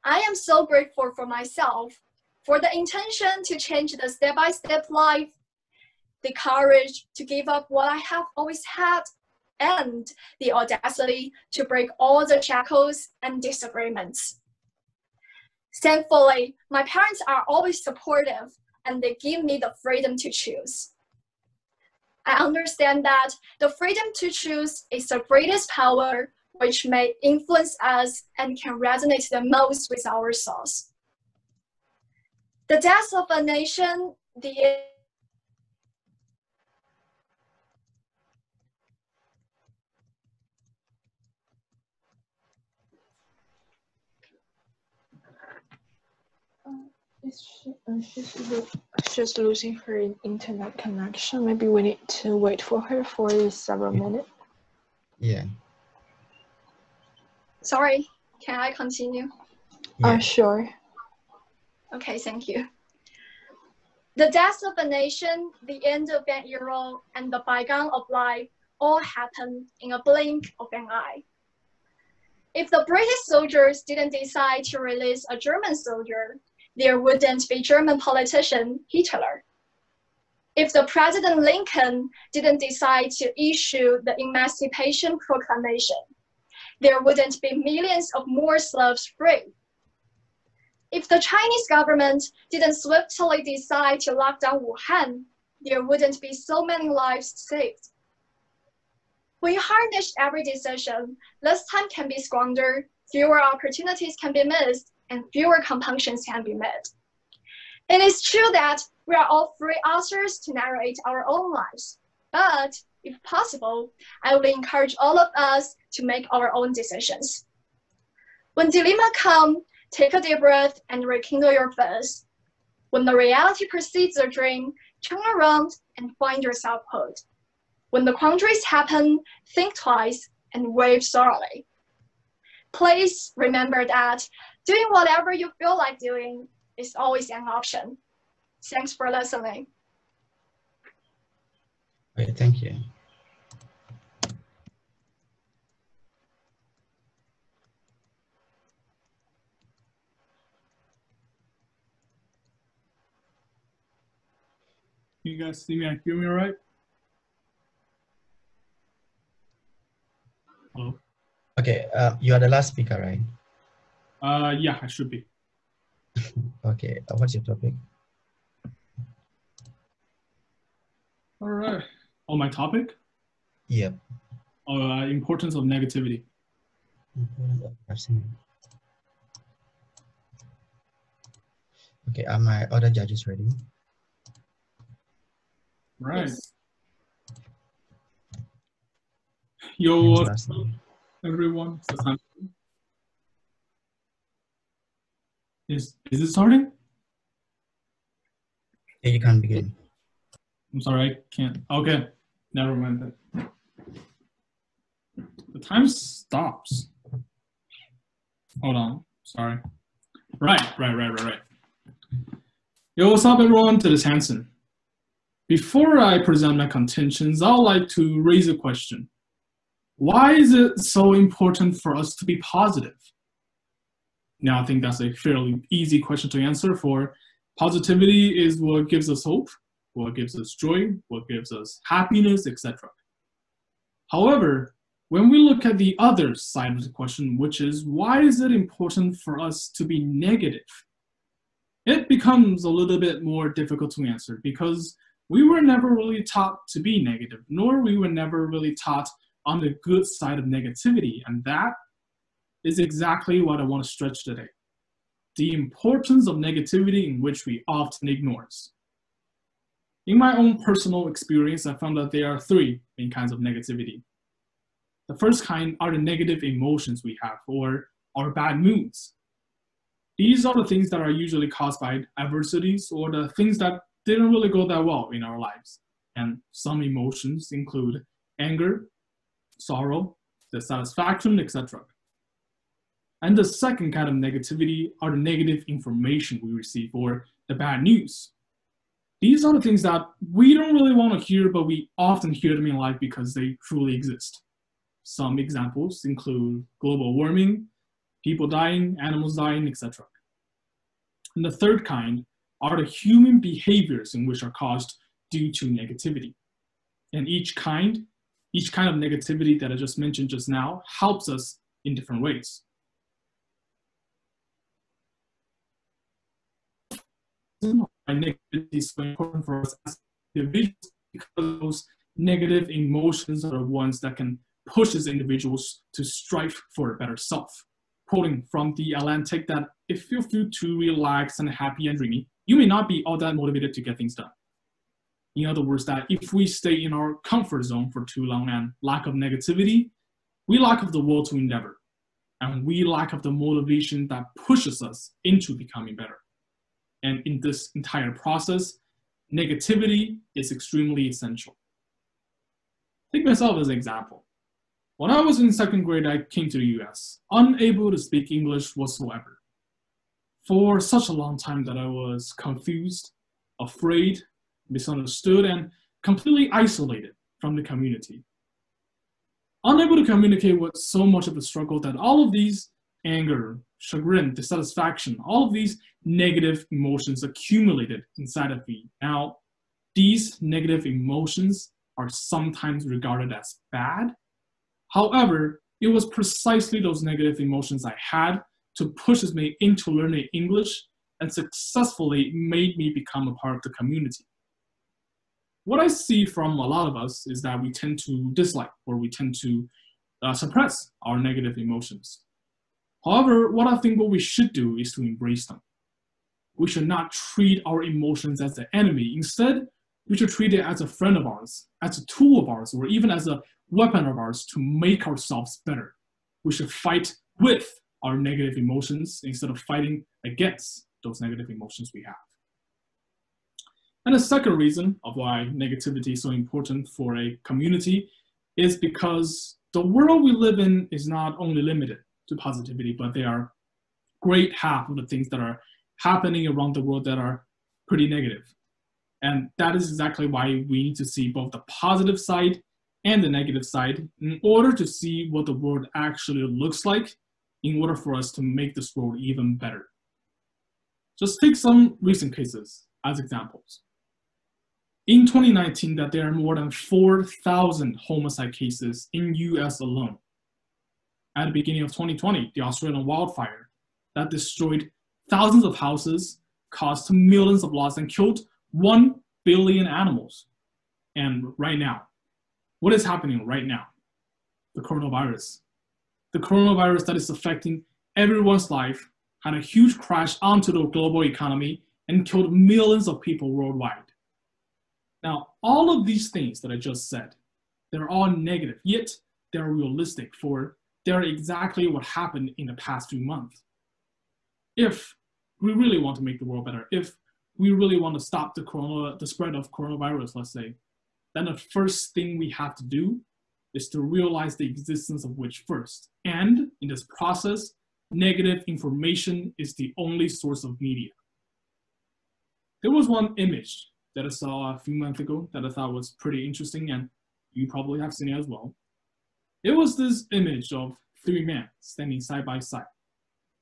I am so grateful for myself, for the intention to change the step-by-step life, the courage to give up what I have always had, and the audacity to break all the shackles and disagreements. Thankfully, my parents are always supportive, and they give me the freedom to choose. I understand that the freedom to choose is the greatest power which may influence us and can resonate the most with our souls. The death of a nation, the She's losing her internet connection. Maybe we need to wait for her for several minutes. Yeah. Sorry, can I continue? Yeah. Sure. Okay, thank you. The death of a nation, the end of an era, and the bygone of life all happen in a blink of an eye. If the British soldiers didn't decide to release a German soldier, there wouldn't be German politician Hitler. If the President Lincoln didn't decide to issue the Emancipation Proclamation, there wouldn't be millions of more slaves free. If the Chinese government didn't swiftly decide to lock down Wuhan, there wouldn't be so many lives saved. When you harness every decision, less time can be squandered, fewer opportunities can be missed, and fewer compunctions can be made. It is true that we are all free authors to narrate our own lives, but if possible, I would encourage all of us to make our own decisions. When dilemma come, take a deep breath and rekindle your faith. When the reality precedes the dream, turn around and find yourself hood. When the quandaries happen, think twice and wave thoroughly. Please remember that doing whatever you feel like doing is always an option. Thanks for listening. Okay, thank you. Can you guys see me and hear me all right? Hello? Okay, you are the last speaker, right? Yeah, I should be. Okay, what's your topic? All right. Oh, my topic? Yep. Importance of negativity. Okay, are my other judges ready? Right. Yes. Yo, Thanks, Leslie. everyone. Is it starting? Yeah, you can begin. I'm sorry, I can't. Okay, never mind then. The time stops. Hold on, sorry. Right. Yo, what's up everyone? This is Hansen. Before I present my contentions, I would like to raise a question. Why is it so important for us to be positive? Now, I think that's a fairly easy question to answer, for positivity is what gives us hope, what gives us joy, what gives us happiness, etc. However, when we look at the other side of the question, which is why is it important for us to be negative? It becomes a little bit more difficult to answer because we were never really taught to be negative, nor we were never really taught on the good side of negativity, and that is exactly what I want to stretch today. The importance of negativity in which we often ignore. In my own personal experience, I found that there are three main kinds of negativity. The first kind are the negative emotions we have, or our bad moods. These are the things that are usually caused by adversities or the things that didn't really go that well in our lives. And some emotions include anger, sorrow, dissatisfaction, etc. And the second kind of negativity are the negative information we receive, or the bad news. These are the things that we don't really want to hear, but we often hear them in life because they truly exist. Some examples include global warming, people dying, animals dying, etc. And the third kind are the human behaviors in which are caused due to negativity. And each kind of negativity that I just mentioned just now helps us in different ways. Negativity is so important for us as individuals because those negative emotions are the ones that can push us individuals to strive for a better self. Quoting from the Atlantic, that if you feel too relaxed and happy and dreamy, you may not be all that motivated to get things done. In other words, that if we stay in our comfort zone for too long and lack of negativity, we lack of the will to endeavor, and we lack of the motivation that pushes us into becoming better. And in this entire process, negativity is extremely essential. Take myself as an example. When I was in second grade, I came to the US, unable to speak English whatsoever. For such a long time that I was confused, afraid, misunderstood, and completely isolated from the community. Unable to communicate was so much of a struggle that all of these anger, chagrin, dissatisfaction, all of these negative emotions accumulated inside of me. Now, these negative emotions are sometimes regarded as bad. However, it was precisely those negative emotions I had to push me into learning English and successfully made me become a part of the community. What I see from a lot of us is that we tend to dislike or we tend to suppress our negative emotions. However, what we should do is to embrace them. We should not treat our emotions as the enemy. Instead, we should treat it as a friend of ours, as a tool of ours, or even as a weapon of ours to make ourselves better. We should fight with our negative emotions instead of fighting against those negative emotions we have. And the second reason of why negativity is so important for a community is because the world we live in is not only limited to positivity, but there are great half of the things that are happening around the world that are pretty negative. And that is exactly why we need to see both the positive side and the negative side in order to see what the world actually looks like in order for us to make this world even better. Just take some recent cases as examples. In 2019, that there are more than 4,000 homicide cases in US alone. At the beginning of 2020, the Australian wildfire that destroyed thousands of houses, caused millions of loss, and killed 1 billion animals. And right now, what is happening right now? The coronavirus. The coronavirus that is affecting everyone's life had a huge crash onto the global economy and killed millions of people worldwide. Now, all of these things that I just said, they're all negative, yet they're realistic, for they're exactly what happened in the past few months. If we really want to make the world better, if we really want to stop the spread of coronavirus, let's say, then the first thing we have to do is to realize the existence of which first. And in this process, negative information is the only source of media. There was one image that I saw a few months ago that I thought was pretty interesting, and you probably have seen it as well. It was this image of 3 men standing side by side,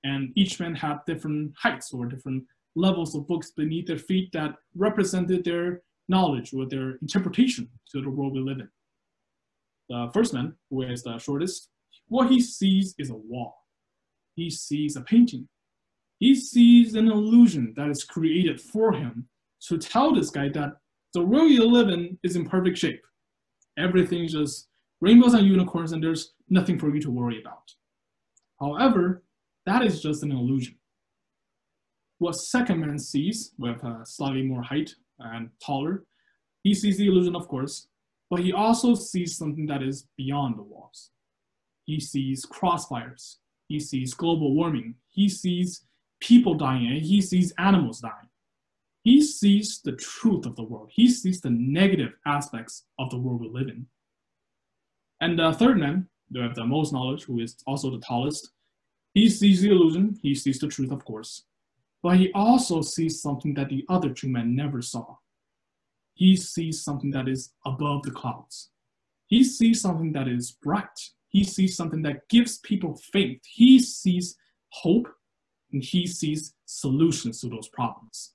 and each man had different heights or different levels of books beneath their feet that represented their knowledge or their interpretation to the world we live in. The first man, who is the shortest, what he sees is a wall. He sees a painting. He sees an illusion that is created for him to tell this guy that the world you live in is in perfect shape. Everything's just rainbows and unicorns, and there's nothing for you to worry about. However, that is just an illusion. What second man sees, with slightly more height and taller, He sees the illusion, of course, but he also sees something that is beyond the walls. He sees crossfires. He sees global warming. He sees people dying, and he sees animals dying. He sees the truth of the world. He sees the negative aspects of the world we live in. And the third man, who has the most knowledge, who is also the tallest, he sees the illusion. He sees the truth, of course. But he also sees something that the other two men never saw. He sees something that is above the clouds. He sees something that is bright. He sees something that gives people faith. He sees hope, and he sees solutions to those problems.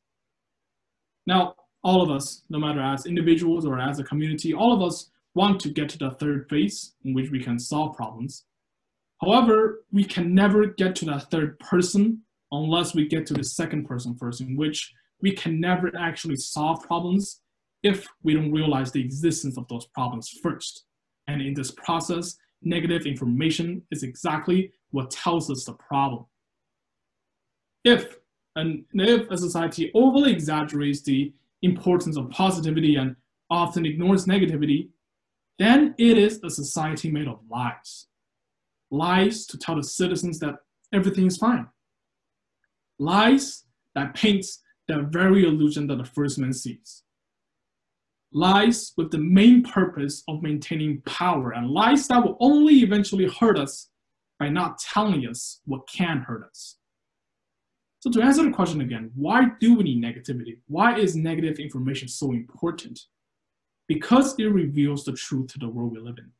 Now, all of us, no matter as individuals or as a community, all of us want to get to the third phase in which we can solve problems. However, we can never get to that third person unless we get to the second person first, in which we can never actually solve problems if we don't realize the existence of those problems first. And in this process, negative information is exactly what tells us the problem. If a society overly exaggerates the importance of positivity and often ignores negativity, then it is a society made of lies. Lies to tell the citizens that everything is fine. Lies that paints the very illusion that the first man sees. Lies with the main purpose of maintaining power, and lies that will only eventually hurt us by not telling us what can hurt us. So to answer the question again, why do we need negativity? Why is negative information so important? Because it reveals the truth to the world we live in.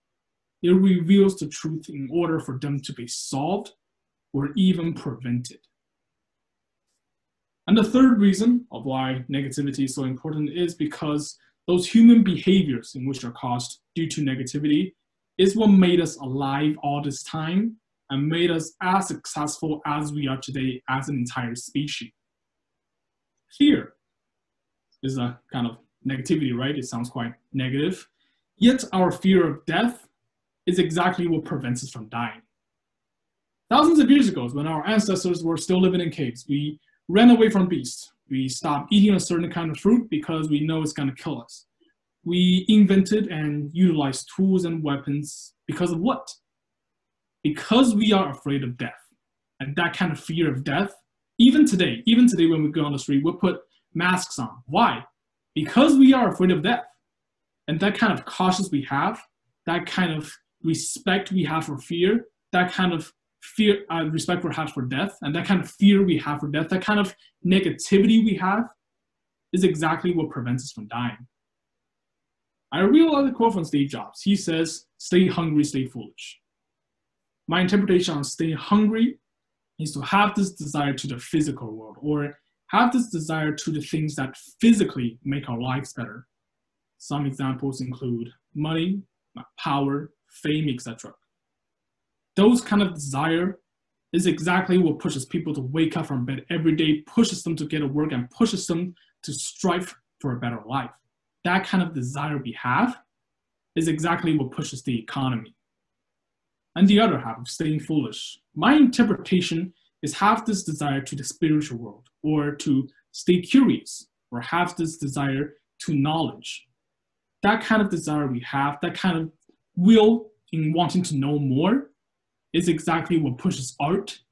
It reveals the truth in order for them to be solved or even prevented. And the third reason of why negativity is so important is because those human behaviors in which are caused due to negativity is what made us alive all this time and made us as successful as we are today as an entire species. Fear is a kind of negativity, right? It sounds quite negative. Yet our fear of death is exactly what prevents us from dying. Thousands of years ago, when our ancestors were still living in caves, we ran away from beasts. We stopped eating a certain kind of fruit because we know it's going to kill us. We invented and utilized tools and weapons because of what? Because we are afraid of death. And that kind of fear of death, even today when we go on the street, we'll put masks on. Why? Because we are afraid of death. And that kind of cautious we have, that kind of respect we have for fear, that kind of fear, respect we have for death, and that kind of fear we have for death, that kind of negativity we have is exactly what prevents us from dying. I really like the quote from Steve Jobs. He says, "Stay hungry, stay foolish." My interpretation on staying hungry is to have this desire to the physical world, or have this desire to the things that physically make our lives better. Some examples include money, power, fame, etc. Those kind of desire is exactly what pushes people to wake up from bed every day, pushes them to get to work, and pushes them to strive for a better life. That kind of desire we have is exactly what pushes the economy. And the other half of staying foolish, my interpretation is have this desire to the spiritual world, or to stay curious, or have this desire to knowledge. That kind of desire we have, that kind of will in wanting to know more, is exactly what pushes art,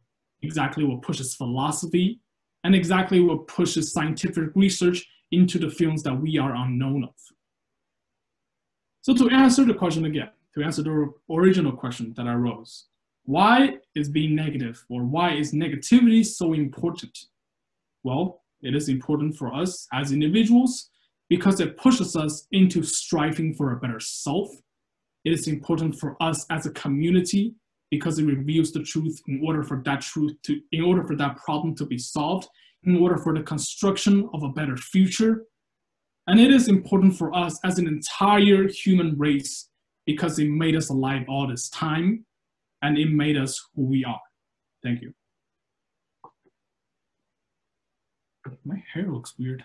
exactly what pushes philosophy, and exactly what pushes scientific research into the fields that we are unknown of. So to answer the question again, to answer the original question that arose, why is being negative, or why is negativity so important? Well, it is important for us as individuals because it pushes us into striving for a better self. It is important for us as a community because it reveals the truth in order for that problem to be solved, in order for the construction of a better future. And it is important for us as an entire human race because it made us alive all this time and it made us who we are. Thank you. My hair looks weird.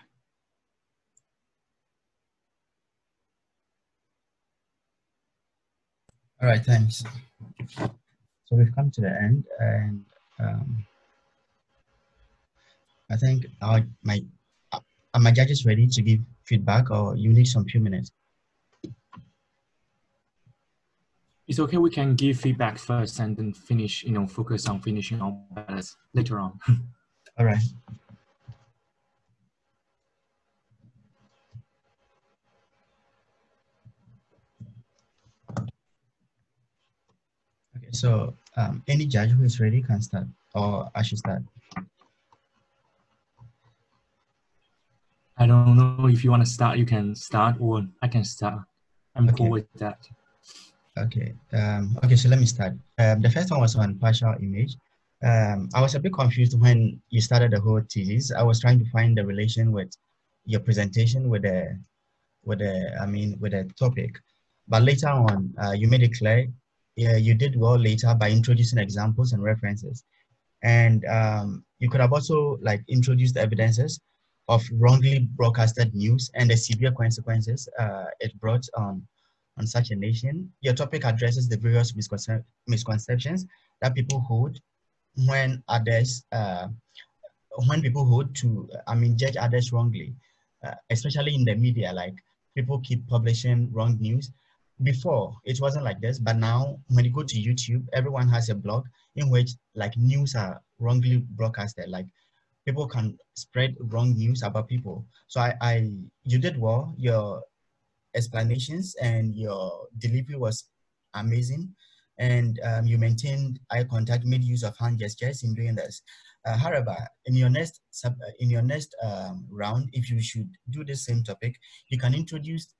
All right, thanks. So we've come to the end, and I think my judge is ready to give feedback, or you need some few minutes? It's okay, we can give feedback first and then finish, focus on finishing our ballots later on. All right. Okay, so any judge who is ready can start, or I should start. I don't know if you want to start, you can start, or I can start. I'm Okay. cool with that. Okay. Okay, so let me start. The first one was on partial image. I was a bit confused when you started the whole thesis. I was trying to find the relation with your presentation with the topic, but later on, you made it clear. Yeah, you did well later by introducing examples and references, and you could have also like introduced evidences of wrongly broadcasted news and the severe consequences it brought on such a nation. Your topic addresses the various misconceptions that people hold when others, when people hold to, judge others wrongly, especially in the media. Like people keep publishing wrong news. Before it wasn't like this, but now when you go to YouTube, everyone has a blog in which like news are wrongly broadcasted. Like people can spread wrong news about people. So you did well. Your explanations and your delivery was amazing, and you maintained eye contact, made use of hand gestures in doing this. However, in your next round, if you should do the same topic, you can introduce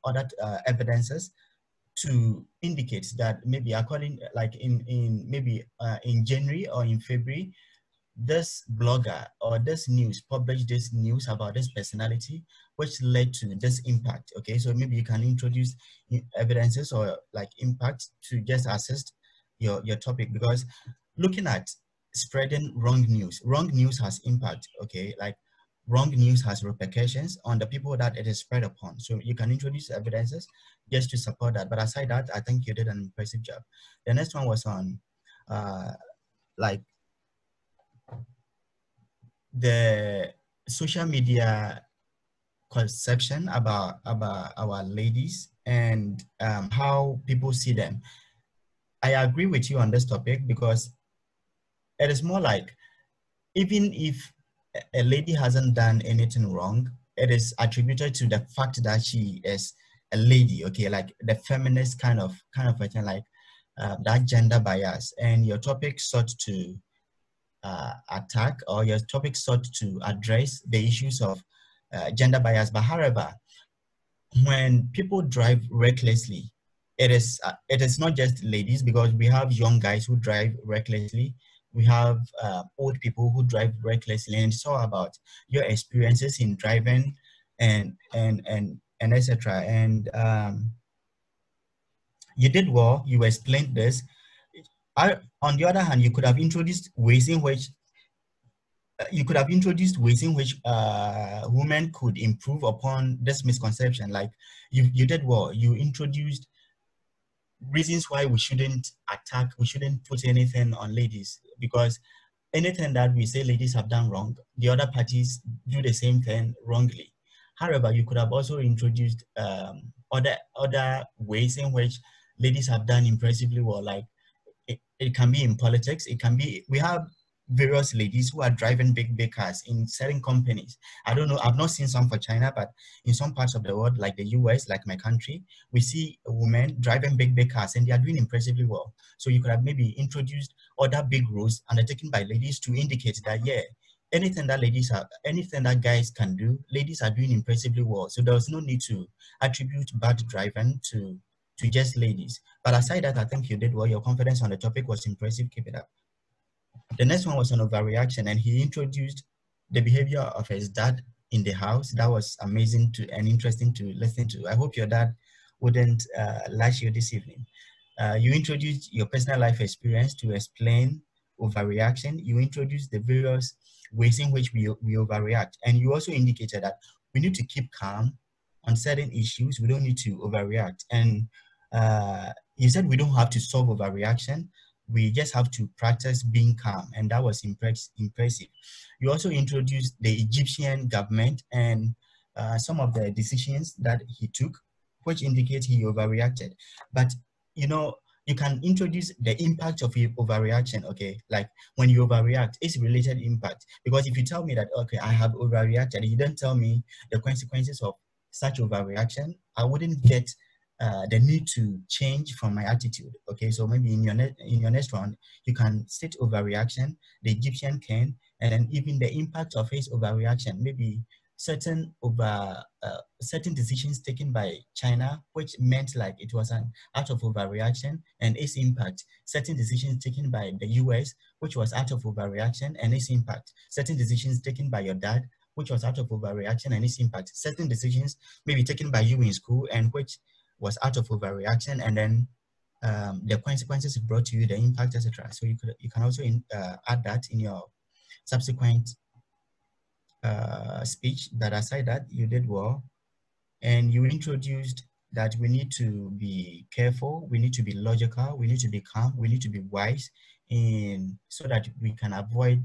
other evidences to indicate that maybe according like in January or in February, this blogger or this news published this news about this personality which led to this impact. Okay, so maybe you can introduce evidences or like impact to just assist your topic, because looking at spreading wrong news has impact. Okay, like wrong news has repercussions on the people that it is spread upon. So you can introduce evidences just to support that. But aside that, I think you did an impressive job. The next one was on like the social media conception about our ladies and how people see them. I agree with you on this topic, because it is more like, even if a lady hasn't done anything wrong, it is attributed to the fact that she is a lady. Okay, like the feminist kind of a thing, like that gender bias. And your topic sought to attack, or your topic sought to address the issues of gender bias. But however, when people drive recklessly, it is not just ladies, because we have young guys who drive recklessly. We have old people who drive recklessly, and it's all about your experiences in driving and etc. And you did well. You explained this. On the other hand, you could have introduced ways in which women could improve upon this misconception. Like you did well. You introduced reasons why we shouldn't put anything on ladies, because anything that we say ladies have done wrong, the other parties do the same thing wrongly. However, you could have also introduced other ways in which ladies have done impressively well. Like it can be in politics. It can be, we have various ladies who are driving big cars in certain companies. I don't know, I've not seen some for China, but in some parts of the world, like the US, like my country, we see women driving big cars and they are doing impressively well. So you could have maybe introduced other big roles undertaken by ladies to indicate that, yeah, anything that guys can do, ladies are doing impressively well. So there was no need to attribute bad driving to just ladies. But aside that, I think you did well. Your confidence on the topic was impressive. Keep it up. The next one was on overreaction, and he introduced the behavior of his dad in the house. That was amazing and interesting to listen to. I hope your dad wouldn't lash you this evening. You introduced your personal life experience to explain overreaction. You introduced the various ways in which we overreact, and you also indicated that we need to keep calm on certain issues. We don't need to overreact. And you said we don't have to solve overreaction. We just have to practice being calm, and that was impressive. You also introduced the Egyptian government and some of the decisions that he took, which indicate he overreacted. But you know, you can introduce the impact of your overreaction, okay? Like when you overreact, it's related impact. Because if you tell me that, okay, I have overreacted, you don't tell me the consequences of such overreaction, I wouldn't get the need to change from my attitude, okay? So maybe in your next round, you can state overreaction, the Egyptian can, and then even the impact of his overreaction, maybe certain decisions taken by China, which meant like it was an out of overreaction and its impact. Certain decisions taken by the US, which was out of overreaction and its impact. Certain decisions taken by your dad, which was out of overreaction and its impact. Certain decisions maybe taken by you in school and which was out of overreaction, and then the consequences it brought to you, the impact, etc. So you can also add that in your subsequent speech. But aside that, you did well, and you introduced that we need to be careful, we need to be logical, we need to be calm, we need to be wise, so that we can avoid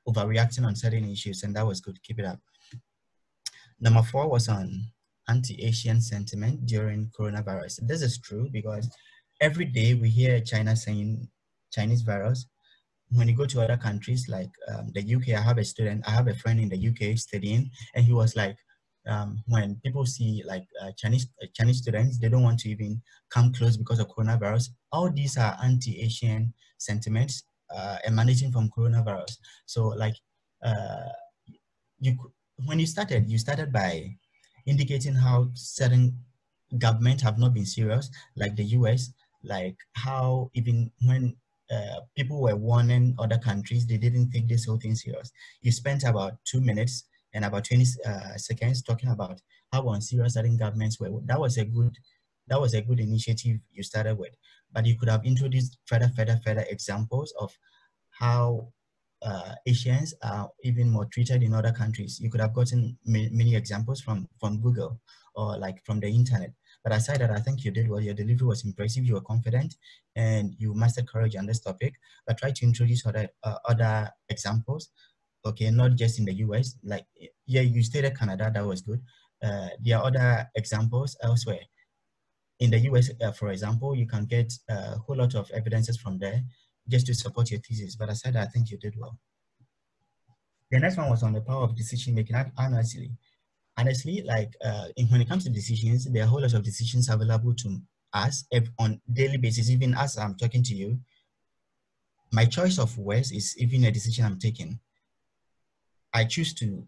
overreacting on certain issues, and that was good. Keep it up. Number 4 was on anti-Asian sentiment during coronavirus. This is true because every day we hear China saying Chinese virus. When you go to other countries like the UK, I have a friend in the UK studying, and he was like, when people see like Chinese students, they don't want to even come close because of coronavirus. All these are anti-Asian sentiments emanating from coronavirus. So like when you started by indicating how certain governments have not been serious, like the US, like how even when people were warning other countries, they didn't take this whole thing serious. You spent about 2 minutes and about 20 seconds talking about how unserious certain governments were. That was a good initiative you started with, but you could have introduced further examples of how Asians are even more treated in other countries. You could have gotten many examples from Google or like from the internet. But aside that, I think you did well. Your delivery was impressive. You were confident, and you mastered courage on this topic. But try to introduce other examples. Okay, not just in the US. Like, yeah, you stated Canada. That was good. There are other examples elsewhere. In the US, for example, you can get a whole lot of evidences from there just to support your thesis. But aside that, I think you did well. The next one was on the power of decision making. Honestly, like when it comes to decisions, there are a whole lot of decisions available to us on daily basis. Even as I'm talking to you, my choice of words is even a decision I'm taking. I choose to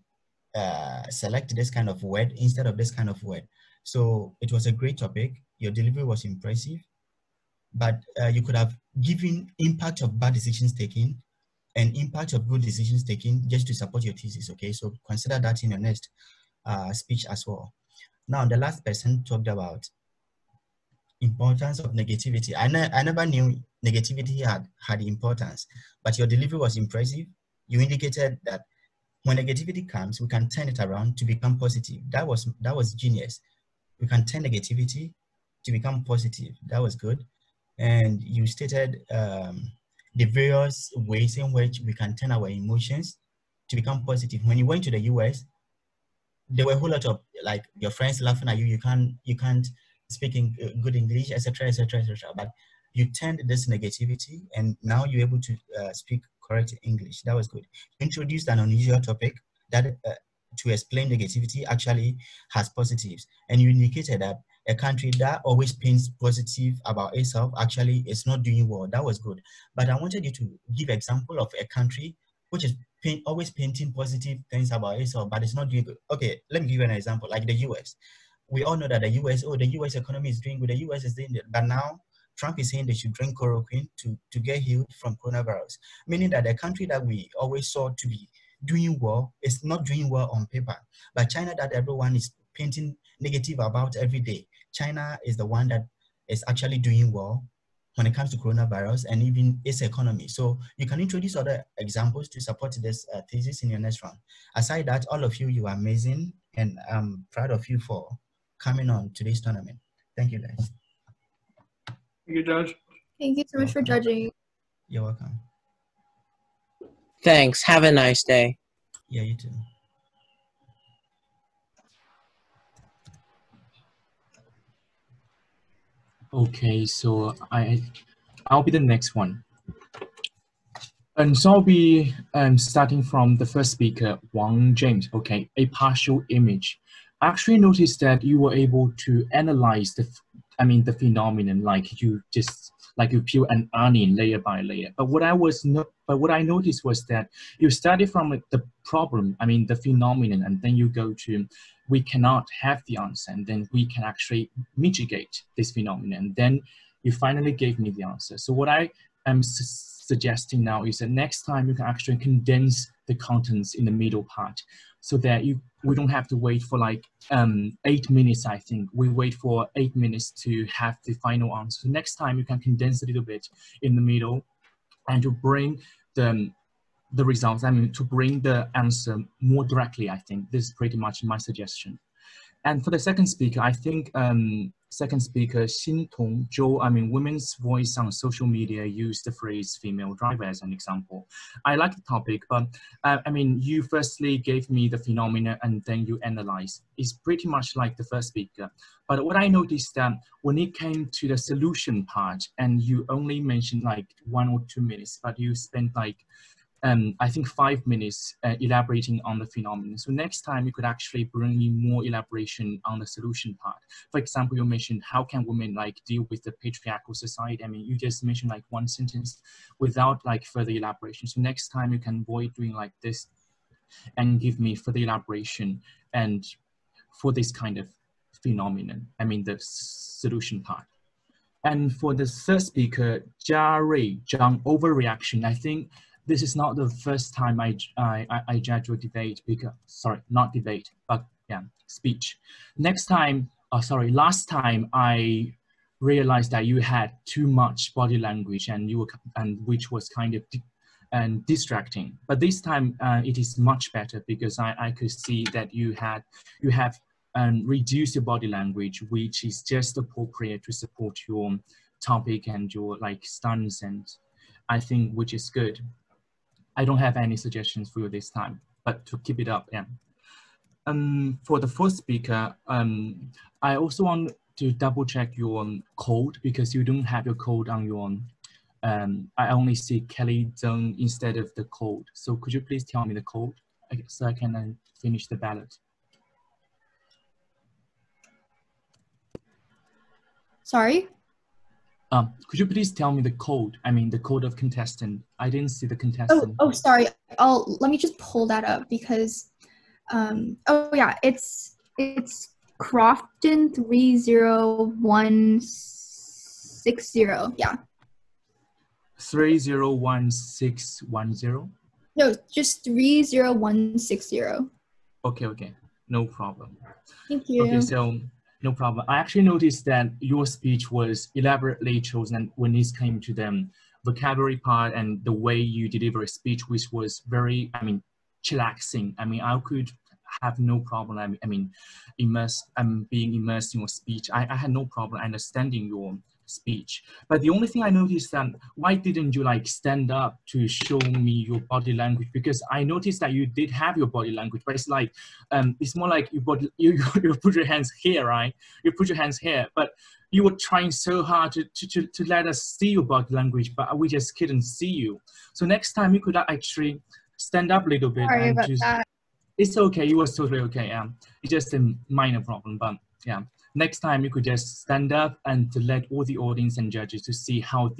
select this kind of word instead of this kind of word. So it was a great topic. Your delivery was impressive, but you could have given impact of bad decisions taken and impact of good decisions taken just to support your thesis, okay? So consider that in your next speech as well. Now, the last person talked about importance of negativity. I never knew negativity had importance, but your delivery was impressive. You indicated that when negativity comes, we can turn it around to become positive. That was genius. We can turn negativity to become positive. That was good. And you stated the various ways in which we can turn our emotions to become positive. When you went to the US, there were a whole lot of like your friends laughing at you. You can't speak in good English, etc., etc., etc. But you turned this negativity, and now you're able to speak correct English. That was good. You introduced an unusual topic that to explain negativity actually has positives, and you indicated that a country that always paints positive about itself actually is not doing well. That was good. But I wanted you to give example of a country which is always painting positive things about itself, but it's not doing good. Okay, let me give you an example, like the US. We all know that the US economy is doing good, the US is doing it, but now Trump is saying they should drink chloroquine to get healed from coronavirus, meaning that the country that we always saw to be doing well is not doing well on paper. But China, that everyone is painting negative about every day, China is the one that is actually doing well when it comes to coronavirus and even its economy. So you can introduce other examples to support this thesis in your next round. Aside that, all of you are amazing, and I'm proud of you for coming on today's tournament. Thank you, guys. Thank you, Judge. Thank you so much for judging. You're welcome. Thanks. Have a nice day. Yeah, you too. Okay, so I'll be the next one. And so I'll be starting from the first speaker, Wang James. Okay, a partial image. I actually noticed that you were able to analyze the phenomenon, like you peel an onion layer by layer. But what I noticed was that you started from the problem, the phenomenon, and then you go to, we cannot have the answer, and then we can actually mitigate this phenomenon. And then you finally gave me the answer. So what I am suggesting now is that next time you can actually condense the contents in the middle part, so that we don't have to wait for like 8 minutes. I think we wait for 8 minutes to have the final answer. So next time you can condense a little bit in the middle, and to bring the results, to bring the answer more directly. I think this is pretty much my suggestion. And for the second speaker, I think second speaker, Xintong Zhou, women's voice on social media, used the phrase female driver as an example. I like the topic, but you firstly gave me the phenomena and then you analyze. It's pretty much like the first speaker. But what I noticed that when it came to the solution part, and you only mentioned like 1 or 2 minutes, but you spent like I think 5 minutes elaborating on the phenomenon. So next time you could actually bring in more elaboration on the solution part. For example, you mentioned how can women like deal with the patriarchal society. You just mentioned like one sentence without like further elaboration. So next time you can avoid doing like this and give me further elaboration and for this kind of phenomenon, the solution part. And for the third speaker, Jia Zhang, overreaction. I think this is not the first time I judge your debate, because, sorry, not debate, but yeah, speech. Last time I realized that you had too much body language and which was kind of distracting. But this time it is much better, because I could see that you have reduced your body language, which is just appropriate to support your topic and your like stance, and I think which is good. I don't have any suggestions for you this time, but to keep it up, yeah. For the fourth speaker, I also want to double check your code, because you don't have your code on your, I only see Kelly Zheng instead of the code. So could you please tell me the code so I can finish the ballot? Sorry? Could you please tell me the code? The code of contestant. I didn't see the contestant. Oh, sorry. Let me just pull that up, because, oh yeah, it's Crofton 30160. Yeah. 301610. No, just 30160. Okay, no problem. Thank you. Okay, so no problem. I actually noticed that your speech was elaborately chosen when it came to the vocabulary part and the way you deliver a speech, which was very, chillaxing. I could have no problem. Being immersed in your speech. I had no problem understanding your speech. But the only thing I noticed that why didn't you like stand up to show me your body language? Because I noticed that you did have your body language, but it's like it's more like you put your hands here, right? You put your hands here, but you were trying so hard to let us see your body language, but we just couldn't see you. So next time you could actually stand up a little bit. Sorry about that. It's okay. You was totally okay. It's just a minor problem, but yeah. Next time you could just stand up and to let all the audience and judges to see how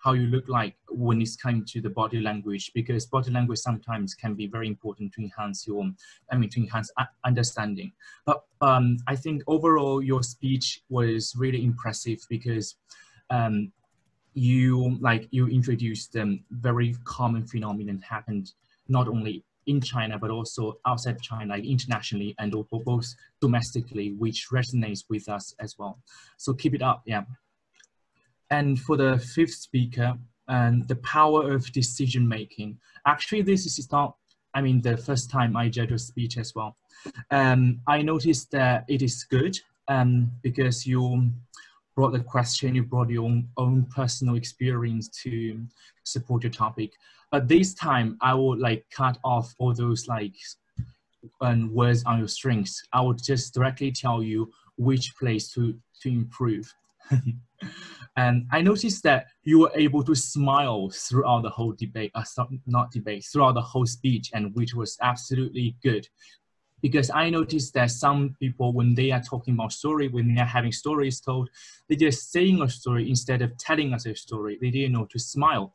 how you look like when it's come to the body language, because body language sometimes can be very important to enhance your, to enhance understanding. But I think overall your speech was really impressive, because you introduced very common phenomenon happened not only in China, but also outside of China, like internationally and both domestically, which resonates with us as well. So keep it up, yeah. And for the fifth speaker, the power of decision making. Actually, this is not, the first time I judge a speech as well. I noticed that it is good because you brought the question, you brought your own personal experience to support your topic. But this time I would cut off all those words on your strengths. I would just directly tell you which place to improve. And I noticed that you were able to smile throughout the whole debate, not debate, throughout the whole speech, and which was absolutely good. Because I noticed that some people, when they are talking about story, when they are having stories told, they're just saying a story instead of telling us a story. They didn't know to smile.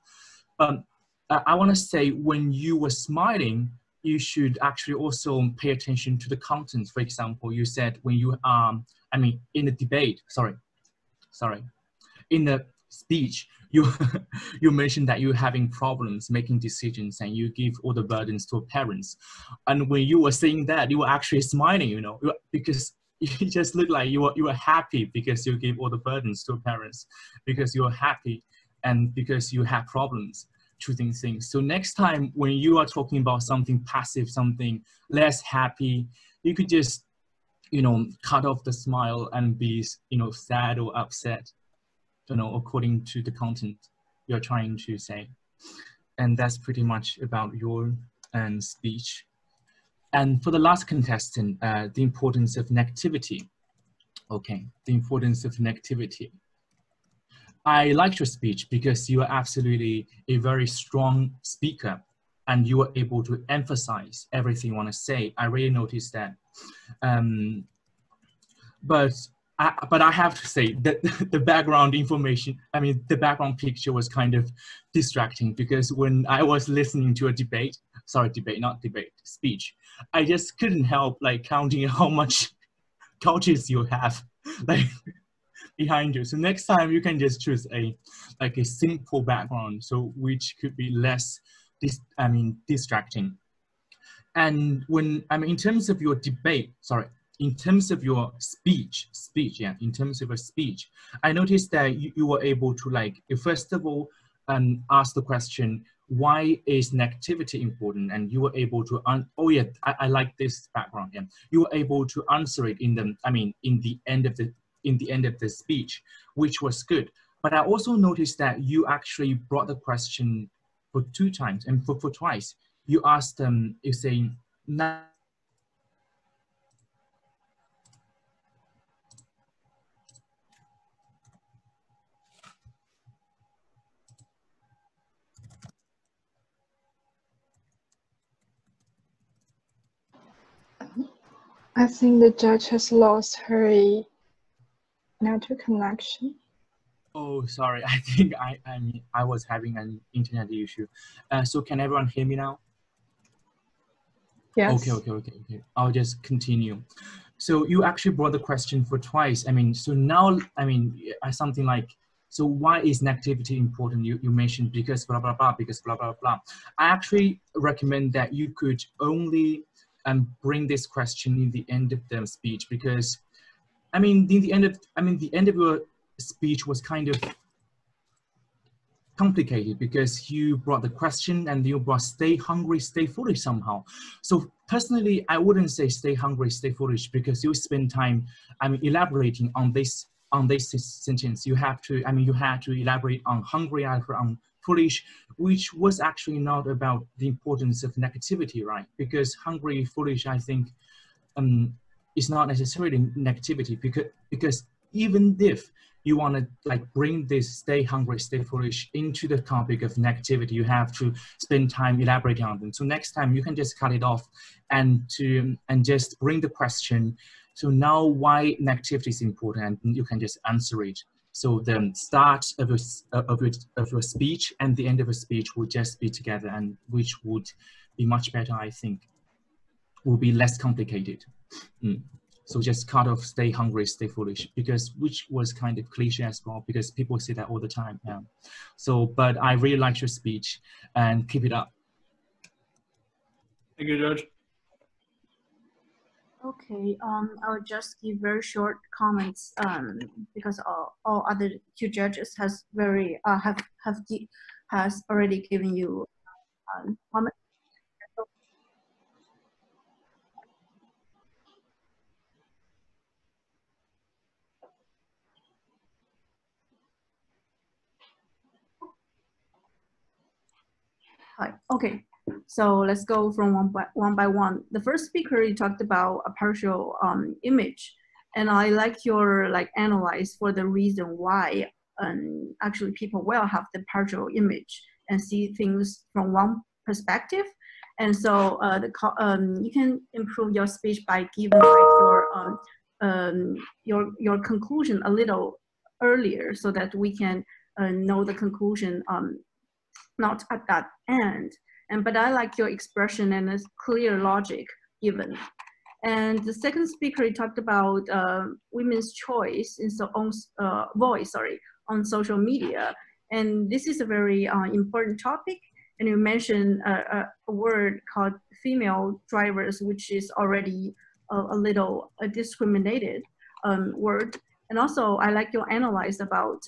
I want to say, when you were smiling, you should actually also pay attention to the content. For example, you said when you, in the debate, in the speech, you you mentioned that you're having problems making decisions and you give all the burdens to parents. And when you were saying that, you were actually smiling, you know, because you just looked like you were happy because you give all the burdens to parents, because you're happy and because you have problems choosing things. So next time when you are talking about something passive, something less happy, you could just, you know, cut off the smile and be, you know, sad or upset, you know, according to the content you're trying to say. And that's pretty much about your speech. And for the last contestant, the importance of negativity. Okay, the importance of negativity. I liked your speech because you are absolutely a very strong speaker and you are able to emphasize everything you want to say. I really noticed that. But I have to say that the background information, the background picture was kind of distracting, because when I was listening to a speech, I just couldn't help like counting how much couches you have like behind you. So next time you can just choose a simple background, so which could be less distracting. And when in terms of your debate, in terms of your speech, I noticed that you were able to first of all ask the question, why is negativity important? And you were able to I like this background. Yeah, you were able to answer it in the end of the speech, which was good. But I also noticed that you actually brought the question for 2 times, and for twice. You asked them, you saying, I think the judge has lost her network connection. Oh, sorry. I think I was having an internet issue. So can everyone hear me now? Yes. Okay. I'll just continue. So you actually brought the question for twice. So now, something like, so why is negativity important? You mentioned because blah, blah, blah, because blah, blah, blah. I actually recommend that you could only bring this question in the end of the speech, because the end of your speech was kind of complicated, because you brought the question and you brought stay hungry, stay foolish somehow. So personally, I wouldn't say stay hungry, stay foolish, because you spend time elaborating on this sentence. You have to you had to elaborate on hungry, on foolish, which was actually not about the importance of negativity, right? Because hungry, foolish, I think is not necessarily negativity, because even if you want to bring this stay hungry, stay foolish into the topic of negativity, you have to spend time elaborating on them. So next time you can just cut it off and just bring the question. So now why negativity is important, and you can just answer it. So the start of your speech and the end of a speech will just be together, and which would be much better, I think. Will be less complicated. So just cut off stay hungry, stay foolish, because which was kind of cliche as well, because people say that all the time. Yeah. So, but I really like your speech, and keep it up. Thank you, Judge. Okay, I'll just give very short comments because all other 2 judges has already given you comments. Hi. Okay, so let's go from one by one. The first speaker, he talked about a partial image, And I like your analyze for the reason why actually people will have the partial image and see things from one perspective. And so you can improve your speech by giving your conclusion a little earlier so that we can know the conclusion not at that end. But I like your expression and a clear logic given. And the second speaker talked about women's choice in voice on social media. And this is a very important topic. And you mentioned a word called female drivers, which is already a little discriminated word. And also, I like your analyze about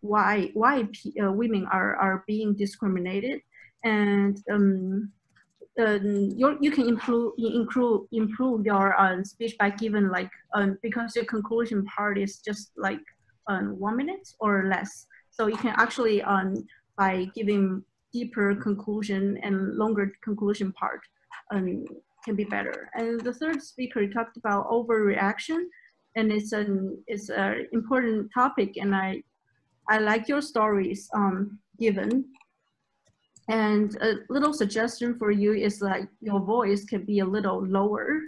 why women are being discriminated, and you can improve your speech by giving because your conclusion part is just 1 minute or less. So you can actually by giving deeper conclusion and longer conclusion part can be better. And the third speaker talked about overreaction, and it's an important topic, and I like your stories given. And a little suggestion for you is your voice can be a little lower,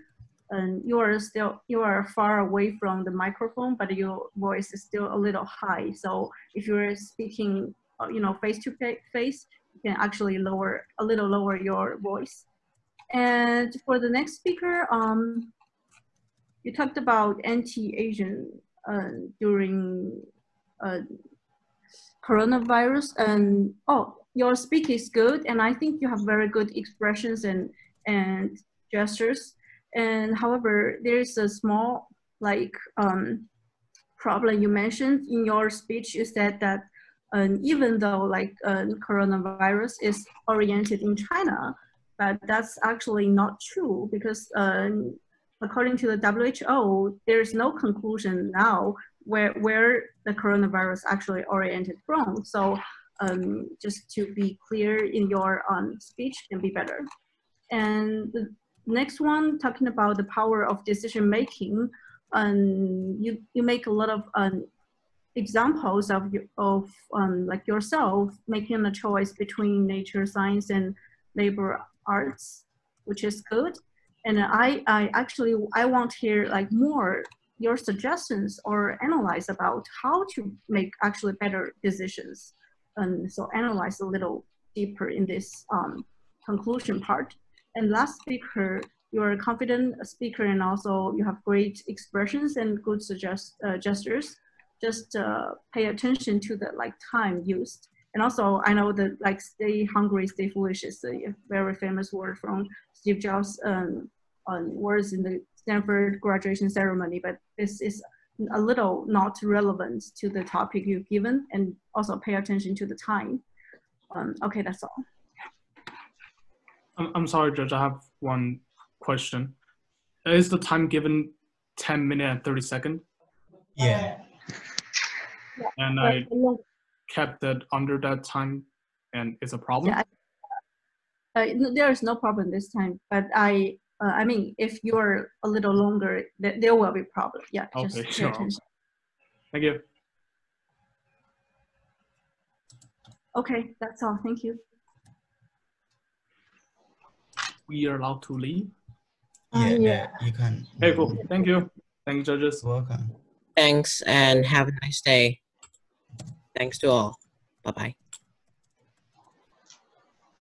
and you are far away from the microphone, but your voice is still a little high. So if you're speaking face to face, you can actually lower your voice. And for the next speaker, you talked about anti-Asian during coronavirus, and your speak is good, and I think you have very good expressions and gestures. And however, there is a small problem you mentioned in your speech. You said that even though coronavirus is oriented in China, but that's actually not true, because according to the WHO, there is no conclusion now where the coronavirus actually oriented from. So just to be clear in your speech can be better. And the next one, talking about the power of decision making, you make a lot of examples of yourself making a choice between nature science and labor arts, which is good. And I want to hear more your suggestions or analyze about how to make actually better decisions. So analyze a little deeper in this conclusion part. And last speaker, you're a confident speaker, and also you have great expressions and good gestures. Just pay attention to the time used. And also, I know that stay hungry, stay foolish is a very famous word from Steve Jobs' words in the Stanford graduation ceremony, but this is a little not relevant to the topic you've given, and also pay attention to the time. Okay, that's all. I'm sorry, Judge, I have one question. Is the time given 10 minutes and 30 seconds? Yeah. And I kept it under that time, and it's a problem? Yeah, there is no problem this time, but I mean, if you're a little longer, there will be problem. Yeah, okay, just pay sure. attention. Thank you. Okay, that's all. Thank you. We are allowed to leave? Yeah, you can. Hey, cool. Thank you. Thank you, judges. Welcome. Thanks, and have a nice day. Thanks to all. Bye-bye.